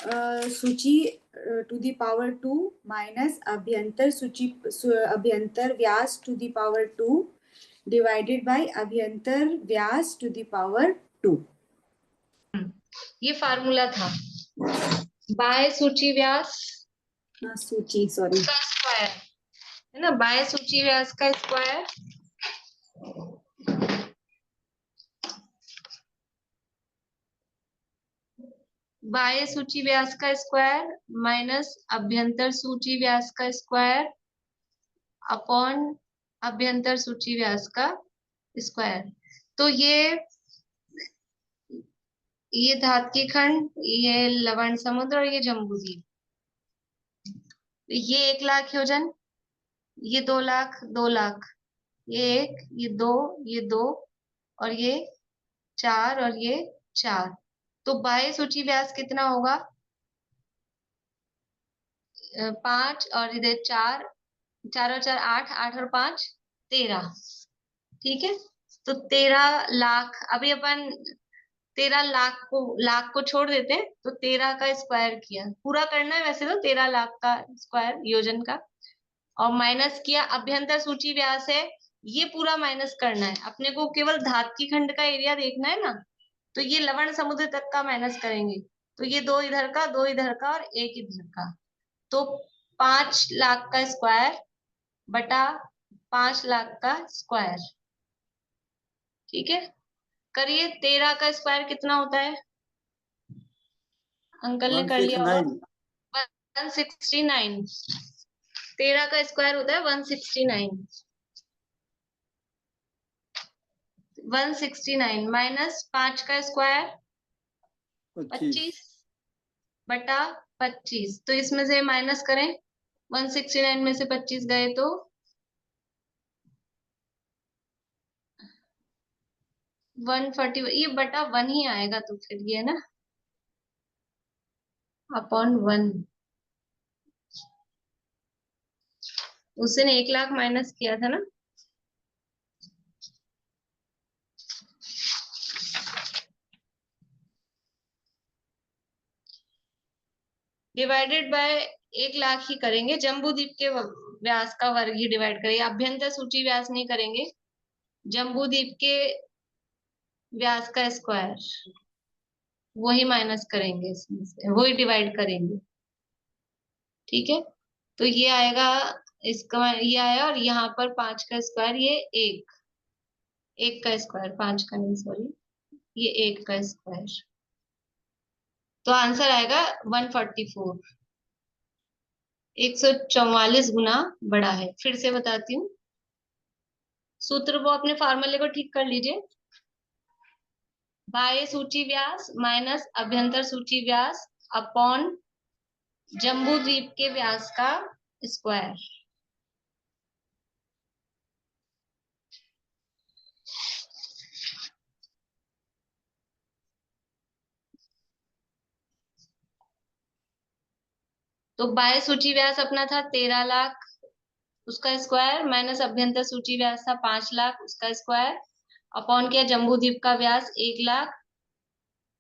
K: सूची टू द पावर 2 माइनस अभ्यंतर व्यास to the power 2 divided by अभ्यंतर व्यास टू द पावर 2।
A: ये फार्मूला था, बाह्य सूची व्यास
K: सूची सॉरी
A: का स्क्वायर है ना, बाह्य सूची व्यास का स्क्वायर बाह्य सूची व्यास का स्क्वायर माइनस अभ्यंतर सूची व्यास का स्क्वायर अपॉन अभ्यंतर सूची व्यास का स्क्वायर। तो ये धातकी खंड, ये लवण समुद्र और ये जम्बूद्वीप, ये 1 लाख योजन, ये 2 लाख, 2 लाख, ये 1, ये 2, ये 2 और ये 4 और ये 4। तो बाह्य सूची व्यास कितना होगा, 5 और इधर 4, 4 और 4 8, 8 और 5 13, ठीक है। तो 13 लाख, अभी अपन 13 लाख को छोड़ देते हैं, तो 13 का स्क्वायर किया, पूरा करना है वैसे तो 13 लाख का स्क्वायर योजन का, और माइनस किया अभ्यंतर सूची व्यास है, ये पूरा माइनस करना है अपने को, केवल धातकी खंड का एरिया देखना है ना, तो ये लवण समुद्र तक का माइनस करेंगे, तो ये 2 इधर का, 2 इधर का और 1 इधर का, तो 5 लाख का स्क्वायर बटा 5 लाख का स्क्वायर। ठीक है, करिए। 13 का स्क्वायर कितना होता है? अंकल ने कर लिया होगा 169। 13 का स्क्वायर होता है 169। 169 माइनस 5 का स्क्वायर 25 बटा 25। तो इसमें से माइनस करें, 169 में से 25 गए तो 140, ये बटा 1 ही आएगा, तो फिर ये ना अपॉन 1। उस दिन 1 लाख माइनस किया था ना, डिवाइडेड बाय 1 लाख ही करेंगे। जम्बू द्वीप के व्यास का वर्ग ही डिवाइड करेंगे, अभ्यंतर सूची व्यास नहीं करेंगे। जम्बू द्वीप के व्यास का स्क्वायर वही माइनस करेंगे, इसमें से वही डिवाइड करेंगे। ठीक है, तो ये आएगा, इसका ये आया, और यहाँ पर 5 का स्क्वायर, ये 1 का स्क्वायर, 5 का नहीं सॉरी, ये 1 का स्क्वायर, तो आंसर आएगा 144। 144 गुना बड़ा है। फिर से बताती हूँ सूत्र, वो अपने फार्मूले को ठीक कर लीजिए। बाह्य सूची व्यास माइनस अभ्यंतर सूची व्यास अपॉन जम्बू द्वीप के व्यास का स्क्वायर। तो बाह्य सूची व्यास अपना था 13 लाख, उसका स्क्वायर, माइनस अभ्यंतर सूची व्यास था 5 लाख, उसका स्क्वायर, अपॉन किया जम्बू द्वीप का व्यास 1 लाख,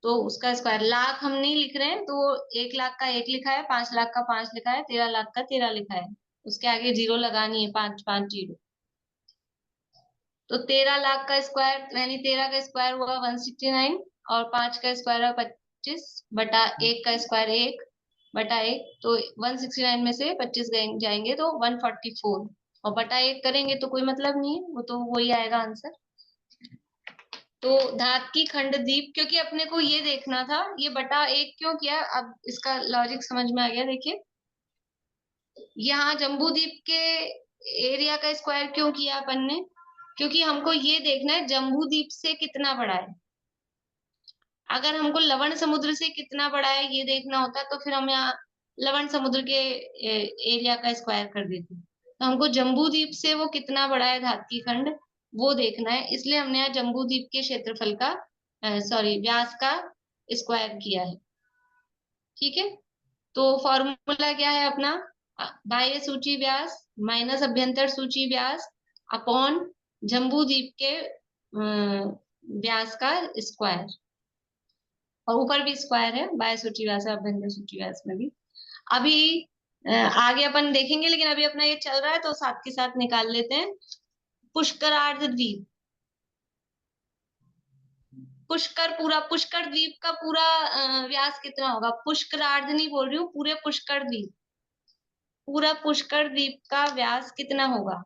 A: तो उसका स्क्वायर। लाख हम नहीं लिख रहे हैं, तो 1 लाख का 1 लिखा है, 5 लाख का 5 लिखा है, 13 लाख का 13 लिखा है, उसके आगे 0 लगानी है, 5 5 0। तो 13 लाख का स्क्वायर यानी 13 का स्क्वायर हुआ 169, और 5 का स्क्वायर हुआ 25 बटा 1 का स्क्वायर 1 बटा 1, तो 169 में से 25 जाएंगे तो 144, और बटा 1 करेंगे तो कोई मतलब नहीं है, वो तो वही आएगा आंसर। तो धात्की खंड द्वीप, क्योंकि अपने को ये देखना था, ये बटा 1 क्यों किया, अब इसका लॉजिक समझ में आ गया। देखिए, यहाँ जम्बू द्वीप के एरिया का स्क्वायर क्यों किया अपन ने, क्योंकि हमको ये देखना है जम्बू द्वीप से कितना बड़ा है। अगर हमको लवण समुद्र से कितना बड़ा है ये देखना होता, तो फिर हम यहाँ लवण समुद्र के एरिया का स्क्वायर कर देते। तो हमको जम्बू द्वीप से वो कितना बड़ा है धात्की खंड, वो देखना है, इसलिए हमने यहाँ जम्बू द्वीप के क्षेत्रफल का सॉरी व्यास का स्क्वायर किया है। ठीक है, तो फॉर्मूला क्या है अपना, बाह्य सूची व्यास माइनस अभ्यंतर सूची व्यास अपॉन जम्बू द्वीप के व्यास का स्क्वायर, और ऊपर भी स्क्वायर है, बाह्य सूची व्यास है अभ्यंतर सूची व्यास में भी। अभी आगे अपन देखेंगे, लेकिन अभी अपना ये चल रहा है तो साथ के साथ निकाल लेते हैं। पुष्करार्ध द्वीप, पुष्कर द्वीप का पूरा व्यास कितना होगा? पुष्करार्ध नहीं बोल रही हूँ, पूरे पुष्कर द्वीप, पूरा पुष्कर द्वीप का व्यास कितना होगा?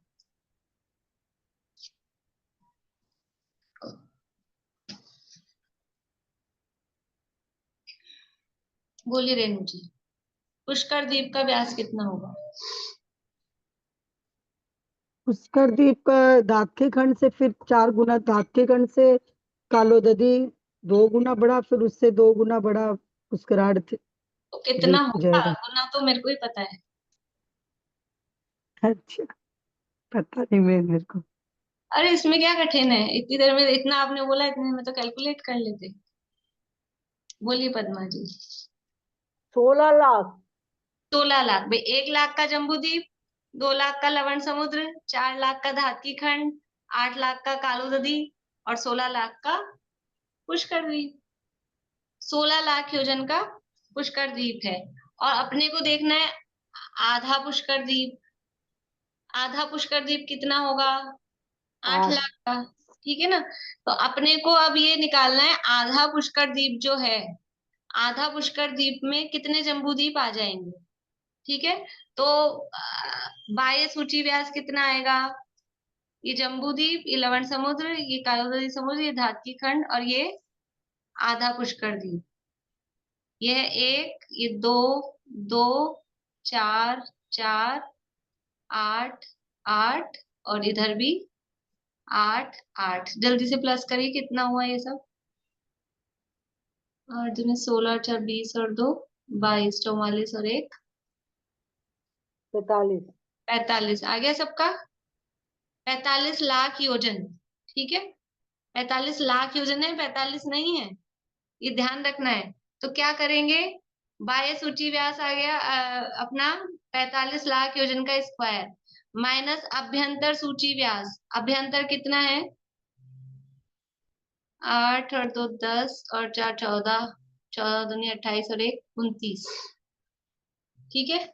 A: बोलिए रेणु जी, पुष्कर द्वीप का व्यास कितना होगा?
O: पुष्कर द्वीप का धात्की खंड से फिर 4 गुना, धात्की खंड से कालोददी 2 गुना बड़ा, फिर उससे 2 गुना बड़ा पुष्करार्ध
A: तो कितना
O: द्वीप हो
A: होगा?
O: जाएगा।
A: गुना तो मेरे को ही पता है।
O: अच्छा, पता नहीं मेरे को।
A: अरे इसमें क्या कठिन है, इतनी देर में इतना आपने बोला, इतने में तो कैलकुलेट कर लेते। बोलिए पद्मा जी।
L: 16 लाख।
A: 16 लाख भाई, 1 लाख का जम्बू द्वीप, 2 लाख का लवण समुद्र, 4 लाख का धात्की खंड, 8 लाख का कालोददी, और 16 लाख का पुष्कर द्वीप। 16 लाख योजन का पुष्कर द्वीप है, और अपने को देखना है आधा पुष्कर द्वीप। आधा पुष्कर द्वीप कितना होगा? 8 लाख का। ठीक है ना। तो अपने को अब ये निकालना है आधा पुष्कर द्वीप जो है, आधा पुष्कर द्वीप में कितने जम्बू द्वीप आ जाएंगे। ठीक है, तो बाह्य सूची व्यास कितना आएगा, ये जम्बू द्वीप, ये लवण समुद्र, ये कालोदरी समुद्र, ये धातकी खंड और ये आधा पुष्कर द्वीप। ये है 1, ये 2, 2, 4, 4, 8, 8 और इधर भी 8, 8। जल्दी से प्लस करिए कितना हुआ ये सब। 8 दूनी 16, 4 20 और 2 22, 44 और 1
O: 45।
A: 45 आ गया सबका। 45 लाख योजन। ठीक है, 45 लाख योजन है, 45 नहीं है, ये ध्यान रखना है। तो क्या करेंगे, बाह्य सूची व्यास आ गया अपना 45 लाख योजन का स्क्वायर माइनस अभ्यंतर सूची व्यास। अभ्यंतर कितना है, 8 और 2 10 और 4 14, 14 दूनी 28 और 1 29। ठीक है,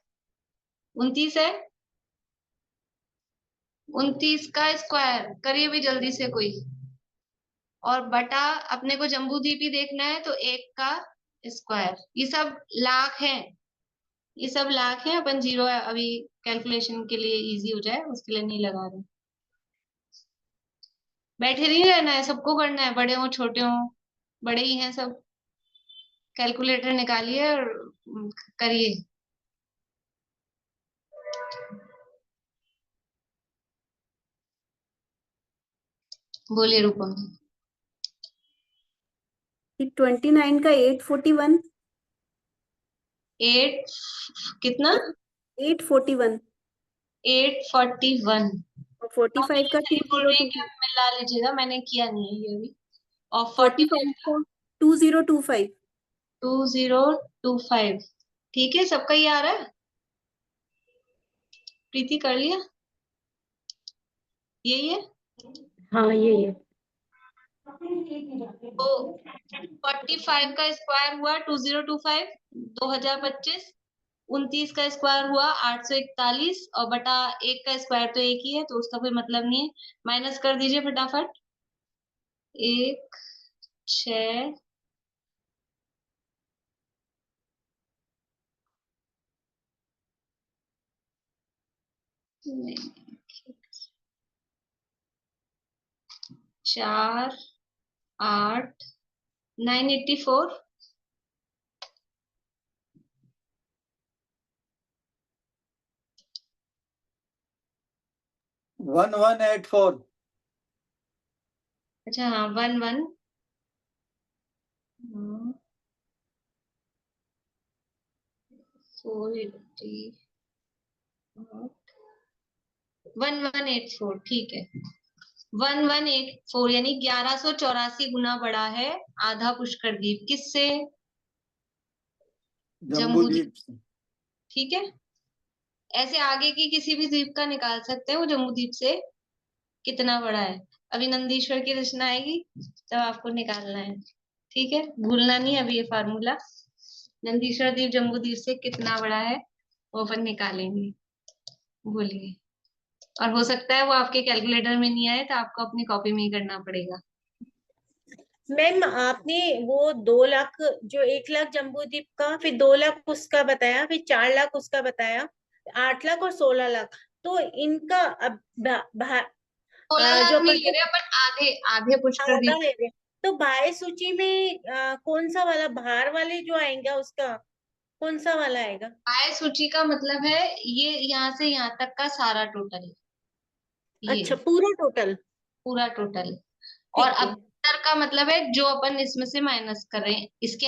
A: 29 है। 29 का स्क्वायर करिए भी जल्दी से कोई, और बटा अपने को जम्बू द्वीप ही देखना है तो 1 का स्क्वायर। ये सब लाख हैं, ये सब लाख हैं। अपन जीरो अभी कैलकुलेशन के लिए इजी हो जाए उसके लिए नहीं लगा रहे। बैठे नहीं रहना है, सबको करना है, बड़े हो छोटे हो, बड़े ही हैं सब। कैलकुलेटर निकालिए और करिए। बोलिए रूपम।
C: 29 का 841।
A: 8 कितना,
C: 841
A: 841।
C: 45 का
A: सही बोल रही है कि
C: 2025।
A: आप मिला लीजिएगा, मैंने किया नहीं है ये अभी। और
C: 45 का 2025।
A: 2025। ठीक है, सबका ही आ रहा है। प्रीति कर लिया, यही है।
D: हाँ ये है।
A: तो 45 का स्क्वायर हुआ 2025 2025। 29 का स्क्वायर हुआ 841 और बटा 1 का स्क्वायर तो एक ही है तो उसका कोई मतलब नहीं है। माइनस कर दीजिए फटाफट। 1 6 4 8 984।
M: 1184।
A: अच्छा हाँ 11 480 1184। ठीक है, 1184 यानी 1184 गुना बड़ा है आधा पुष्कर द्वीप किससे, जम्बू द्वीप। ठीक है, ऐसे आगे की किसी भी द्वीप का निकाल सकते हैं वो जम्बू द्वीप से कितना बड़ा है। अभी नंदीश्वर की रचना आएगी तब आपको निकालना है। ठीक है, भूलना नहीं अभी ये फार्मूला। नंदीश्वर द्वीप जम्बू द्वीप से कितना बड़ा है वो अपन निकालेंगे। बोलिए, और हो सकता है वो आपके कैलकुलेटर में नहीं आए तो आपको अपनी कॉपी में ही करना पड़ेगा।
D: मैम आपने वो 2 लाख जो 1 लाख जम्बू द्वीप का, फिर 2 लाख उसका बताया, फिर 4 लाख उसका बताया, 8 लाख और 16 लाख। तो इनका अब
A: 16 लाख
D: जो
A: नहीं
D: अपन
A: ले रहे अपन, आधे आधे पुष्कर
D: आधा
A: द्वीप।
D: ले रहे हैं। तो बाह्य सूची में कौन सा वाला बाहर वाले जो आएगा उसका कौन सा वाला आएगा।
A: आय सूची का मतलब है ये यहाँ से यहाँ तक का सारा टोटल, ये
D: अच्छा पूरा टोटल।
A: पूरा टोटल। और
D: ठीक है
A: अभ्यंतर का मतलब है जो अपन इसमें से माइनस कर रहे हैं, इसके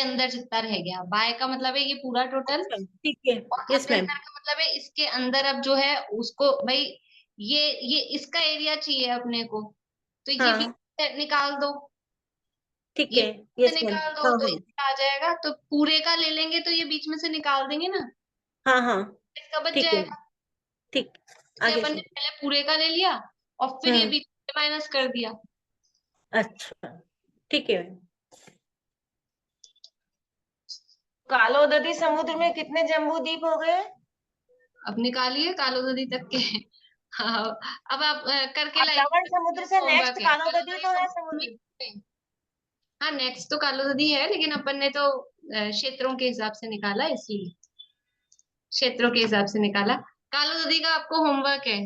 A: अंदर जितना रह गया। बाय का मतलब है ये पूरा टोटल।
D: अच्छा ठीक है।
A: और
D: यस मैम।
A: अभ्यंतर का मतलब है इसके अंदर अब जो है उसको भाई ये इसका एरिया चाहिए अपने को, तो ये भी
D: हाँ
A: निकाल दो।
D: ठीक
A: ये
D: है।
A: बीच
D: यस
A: से
D: मैम।
A: निकाल दो
D: हाँ
A: तो
D: हाँ
A: इसका आ जाएगा, तो पूरे का ले लेंगे तो ये बीच में से निकाल देंगे ना,
D: हाँ हाँ
A: इसका बच
D: ठीक है।
A: जाएगा।
D: ठीक
A: ये
D: आगे
A: अपन ने
D: से।
A: पहले पूरे का ले लिया और फिर ये बीच में माइनस कर दिया।
D: अच्छा ठीक है।
P: कालोदरी समुद्र में कितने जम्बू द्वीप हो गए।
A: अब निकालिए कालो नदी तक के। हाँ, अब आप करके
D: अब
A: लाइए
D: लवण समुद्र से नेक्स्ट
A: होमवर्क है।
D: कालो नदी तो है समुद्र।
A: हाँ, नेक्स्ट तो कालो नदी है, लेकिन अपन ने तो क्षेत्रों के हिसाब से निकाला, इसलिए क्षेत्रों के हिसाब से निकाला। कालो नदी का आपको होमवर्क है।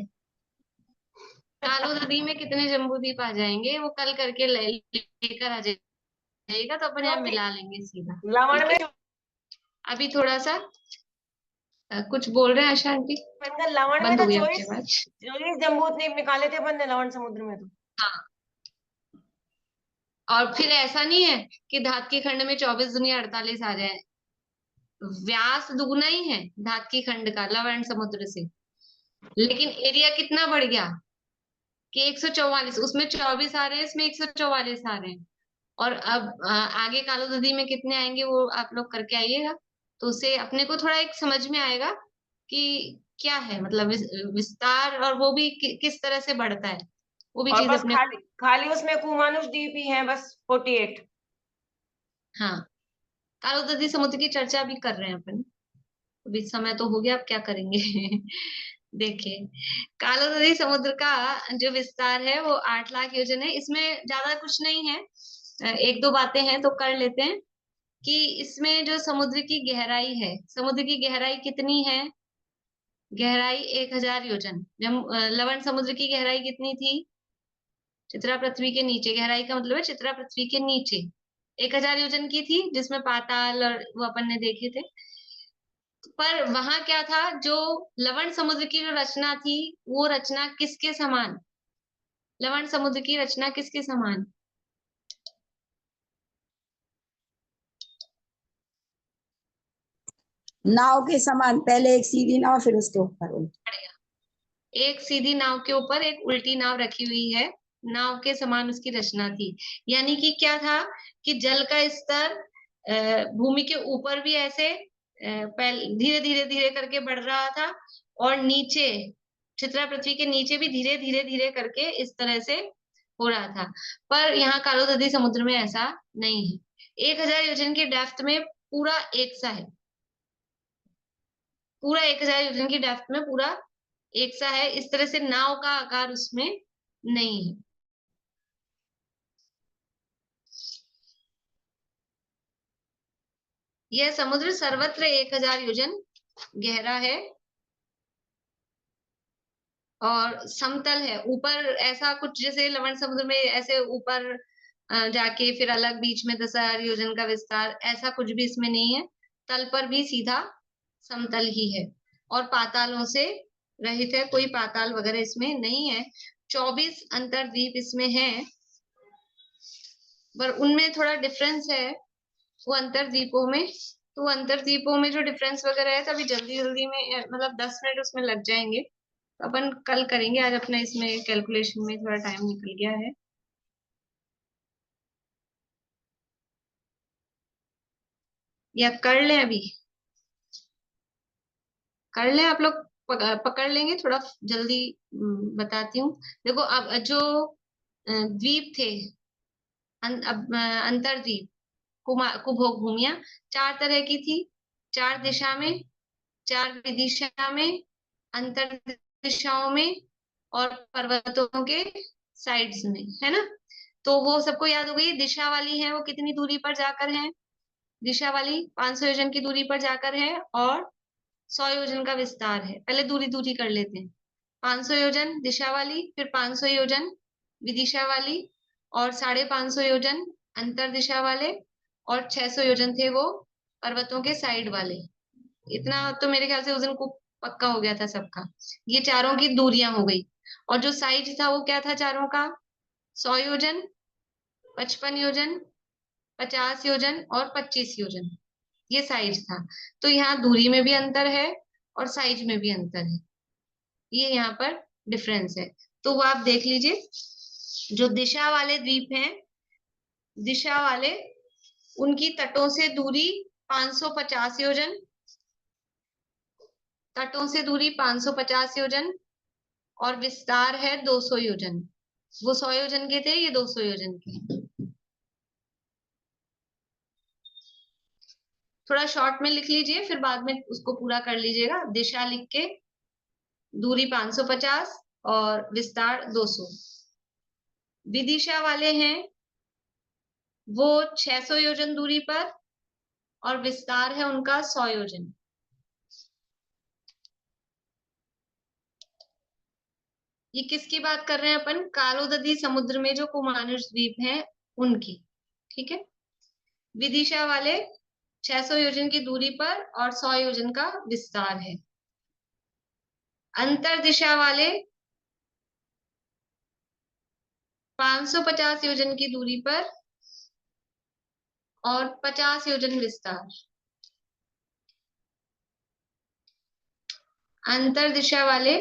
A: कालो नदी में कितने जम्बूद्वीप आ जाएंगे वो कल करके लेकर आ जाइएगा, तो अपन यहाँ मिला लेंगे सीधा।
D: लवण
A: ठीक
D: में
A: है? अभी थोड़ा सा कुछ बोल रहे हैं आशा आंटी?
D: लवण में
A: बंद
D: तो
A: हो गई आपकी
D: 24
A: आवाज।
D: 24 जम्बूद्वीप निकाले थे अपन ने लवण समुद्र में तो।
A: हाँ, और फिर ऐसा नहीं है कि धातकी खंड में 24 दुनिया 48 आ जाए। व्यास दुगना ही है धातकी खंड का लवण समुद्र से, लेकिन एरिया कितना बढ़ गया कि 144, उसमें 24 आ रहे हैं, इसमें 144 आ रहे हैं। और अब आगे कालो नदी में कितने आएंगे वो आप लोग करके आइएगा, तो उससे अपने को थोड़ा एक समझ में आएगा कि क्या है, मतलब विस्तार, और वो भी किस तरह से बढ़ता है, वो भी
D: और
A: चीज
D: बस
A: अपने।
D: खाली खाली उसमें कुमानुष द्वीप ही है बस 48।
A: हाँ, कालो नदी समुद्र की चर्चा भी कर रहे हैं अपन, अभी समय तो हो गया, अब क्या करेंगे। देखिए, कालो नदी समुद्र का जो विस्तार है वो 8 लाख योजन है। इसमें ज्यादा कुछ नहीं है, एक दो बातें हैं तो कर लेते हैं कि इसमें जो समुद्र की गहराई है, समुद्र की गहराई कितनी है? गहराई 1000 योजन। लवण समुद्र की गहराई कितनी थी? चित्रा पृथ्वी के नीचे, गहराई का मतलब है चित्रा पृथ्वी के नीचे 1000 योजन की थी, जिसमें पाताल और वो अपन ने देखे थे। पर वहां क्या था, जो लवण समुद्र की जो रचना थी वो रचना किसके समान? लवण समुद्र की रचना किसके समान?
L: नाव के समान, पहले एक सीधी नाव फिर उसके ऊपर
A: एक सीधी नाव के ऊपर एक उल्टी नाव रखी हुई है, नाव के समान उसकी रचना थी। यानी कि क्या था कि जल का स्तर भूमि के ऊपर भी ऐसे धीरे धीरे धीरे करके बढ़ रहा था, और नीचे चित्रा पृथ्वी के नीचे भी धीरे धीरे धीरे करके इस तरह से हो रहा था। पर यहाँ कालो नदी समुद्र में ऐसा नहीं है। 1000 योजन की डेप्थ में पूरा एक सा है, पूरा 1000 योजन की डेप्थ में पूरा एक सा है। इस तरह से नाव का आकार उसमें नहीं है। यह समुद्र सर्वत्र 1000 योजन गहरा है और समतल है। ऊपर ऐसा कुछ जैसे लवण समुद्र में ऐसे ऊपर जाके फिर अलग बीच में 10,000 योजन का विस्तार, ऐसा कुछ भी इसमें नहीं है। तल पर भी सीधा समतल ही है और पातालों से रहित है, कोई पाताल वगैरह इसमें नहीं है। 24 अंतर्द्वीप इसमें है, पर उनमें थोड़ा डिफरेंस है वो अंतर्द्वीपों में। तो अंतर्द्वीपों में जो डिफरेंस वगैरह है, तो अभी जल्दी जल्दी में मतलब 10 मिनट उसमें लग जाएंगे, अपन कल करेंगे। आज अपना इसमें कैलकुलेशन में थोड़ा टाइम निकल गया है। या कर लें, अभी कर लें आप लोग, पकड़ लेंगे थोड़ा जल्दी। बताती हूँ। देखो, अब जो द्वीप थे, अंतर्द्वीप कुभोग भूमिया 4 तरह की थी, 4 दिशा में, 4 विदिशा में, अंतर दिशाओं में, और पर्वतों के साइड्स में, है ना? तो वो सबको याद हो गई। दिशा वाली है वो कितनी दूरी पर जाकर है? दिशा वाली 500 योजन की दूरी पर जाकर है और 100 योजन का विस्तार है। पहले दूरी दूरी कर लेते हैं। 500 योजन दिशा वाली, फिर 500 योजन विदिशा वाली, और 550 योजन अंतर दिशा वाले, और 600 योजन थे वो पर्वतों के साइड वाले। इतना तो मेरे ख्याल से उस दिन को पक्का हो गया था सबका। ये चारों की दूरियां हो गई। और जो साइज था वो क्या था चारों का? 100 योजन, 55 योजन, 50 योजन और 25 योजन, ये साइज था। तो यहाँ दूरी में भी अंतर है और साइज में भी अंतर है, ये यहाँ पर डिफरेंस है। तो वो आप देख लीजिए। जो दिशा वाले द्वीप हैं, दिशा वाले, उनकी तटों से दूरी 550 योजन, तटों से दूरी 550 योजन, और विस्तार है 200 योजन। वो 100 योजन के थे, ये 200 योजन के। थोड़ा शॉर्ट में लिख लीजिए, फिर बाद में उसको पूरा कर लीजिएगा। दिशा लिख के दूरी 550, और विस्तार 200। विदिशा वाले हैं वो 600 योजन दूरी पर और विस्तार है उनका 100 योजन। ये किसकी बात कर रहे हैं अपन? कालोददी समुद्र में जो कुमानुष द्वीप हैं उनकी। ठीक है। विदिशा वाले 600 योजन की दूरी पर और 100 योजन का विस्तार है। अंतर दिशा वाले 550 योजन की दूरी पर और 50 योजन विस्तार। अंतर दिशा वाले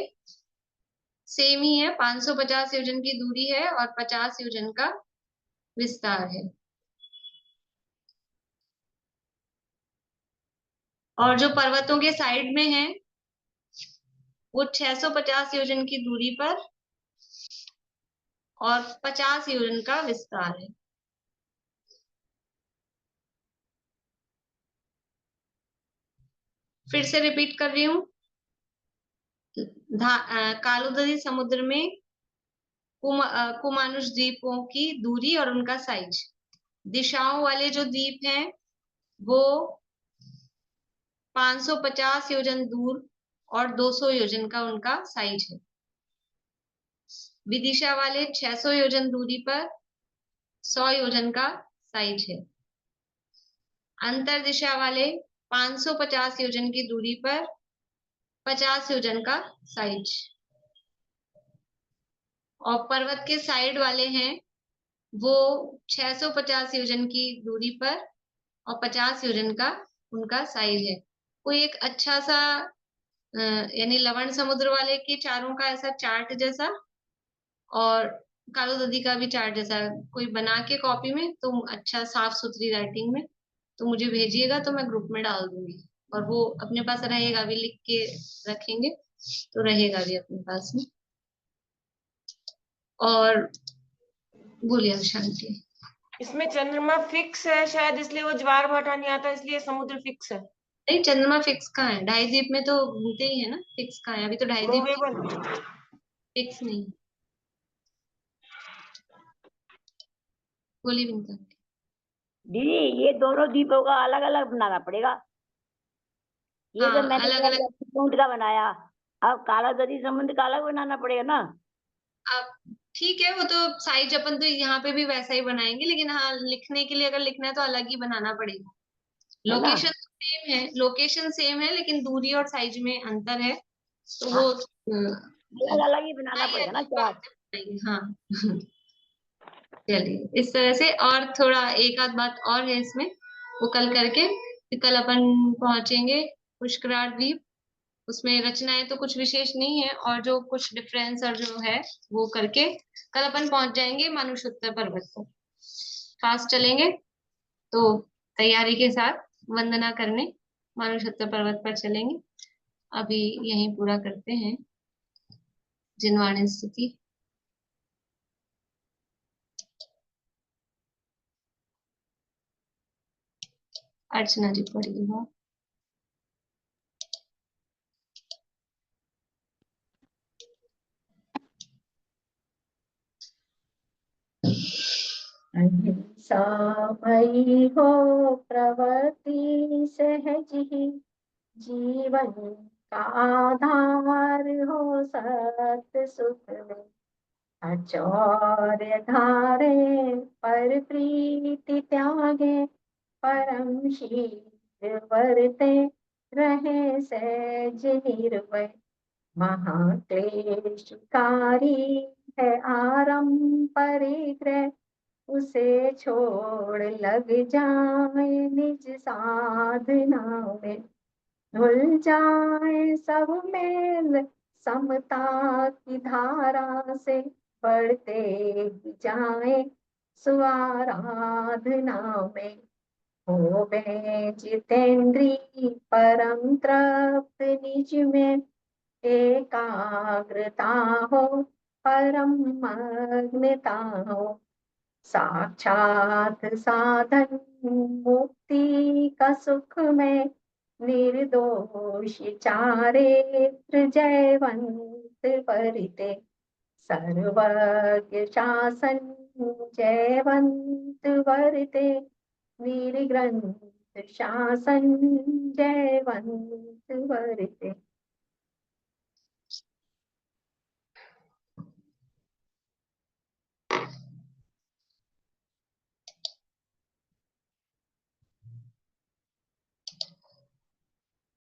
A: सेम ही है, 550 योजन की दूरी है और 50 योजन का विस्तार है। और जो पर्वतों के साइड में है वो 650 योजन की दूरी पर और 50 योजन का विस्तार है। फिर से रिपीट कर रही हूं। कालोदरी समुद्र में कुमानुष द्वीपों की दूरी और उनका साइज। दिशाओं वाले जो द्वीप हैं वो 550 योजन दूर और 200 योजन का उनका साइज है। विदिशा वाले 600 योजन दूरी पर 100 योजन का साइज है। अंतर दिशा वाले 550 योजन की दूरी पर 50 योजन का साइज। और पर्वत के साइड वाले हैं वो 650 योजन की दूरी पर और 50 योजन का उनका साइज है। कोई एक अच्छा सा यानी लवण समुद्र वाले के चारों का ऐसा चार्ट जैसा और कालोददी का भी चार्ट जैसा कोई बना के कॉपी में, तुम अच्छा साफ सुथरी राइटिंग में तो मुझे भेजिएगा, तो मैं ग्रुप में डाल दूंगी। और वो अपने पास रहेगा भी, लिख के रखेंगे तो रहेगा भी अपने पास में। और बोलिए शांति।
P: इसमें चंद्रमा फिक्स है शायद, इसलिए वो ज्वार भाटा नहीं आता, इसलिए समुद्र फिक्स है।
A: नहीं, चंद्रमा फिक्स कहाँ है? ढाई द्वीप में तो घूमते ही है ना। फिक्स कहाँ है? अभी तो ढाई द्वीप फिक्स नहीं। बोलिए बिंता।
L: दीदी ये दोनों द्वीपों का अलग अलग बनाना पड़ेगा। ये
A: हाँ,
L: तो मैंने
A: अलग अलग
L: समुद्र का बनाया, अब कालादरी समुद्र का अलग बनाना पड़ेगा ना।
A: अब ठीक है, वो तो साइज अपन तो यहाँ पे भी वैसा ही बनाएंगे, लेकिन हाँ लिखने के लिए अगर लिखना है तो अलग ही बनाना पड़ेगा। लोकेशन सेम है, लोकेशन सेम है, लेकिन दूरी और साइज में अंतर है, तो वो
L: अलग अलग ही बनाना पड़ेगा ना चार्ट।
A: हाँ चलिए इस तरह से। और थोड़ा एक आध बात और है इसमें, वो कल करके, फिर कल अपन पहुंचेंगे पुष्करार द्वीप। उसमें रचनाएं तो कुछ विशेष नहीं है, और जो कुछ डिफरेंस और जो है वो करके कल अपन पहुंच जाएंगे मानुषोत्तर पर्वत को। फास्ट चलेंगे तो तैयारी के साथ वंदना करने मानुषोत्तर पर्वत पर चलेंगे। अभी यहीं पूरा करते हैं जिनवाणी स्तुति। अर्चना जी पढ़िएगा।
Q: अहिंसा भई हो प्रवृत्ति सहज ही, जीवन का आधार हो सत्य सुख में। आचौर्य धारे पर प्रीति त्यागे, परम शील वर्ते रहे सहज निर्भय। महाक्लेशकारी है आरंभ परिग्रह, उसे छोड़ लग जाए निज साधना में। धुल जाए सब मेल समता की धारा से, बढ़ते ही जाए स्वाराधना में। हो वे जितेंद्रिय परम तृप्त निज में, एकाग्रता हो परम मग्नता हो। साक्षात साधन मुक्ति का सुख में, निर्दोष चारित्र जयवंत परिते। सर्वज्ञ शासन जयवंत वर्ते, वीर ग्रंथ शासन जयवंत वर्ते।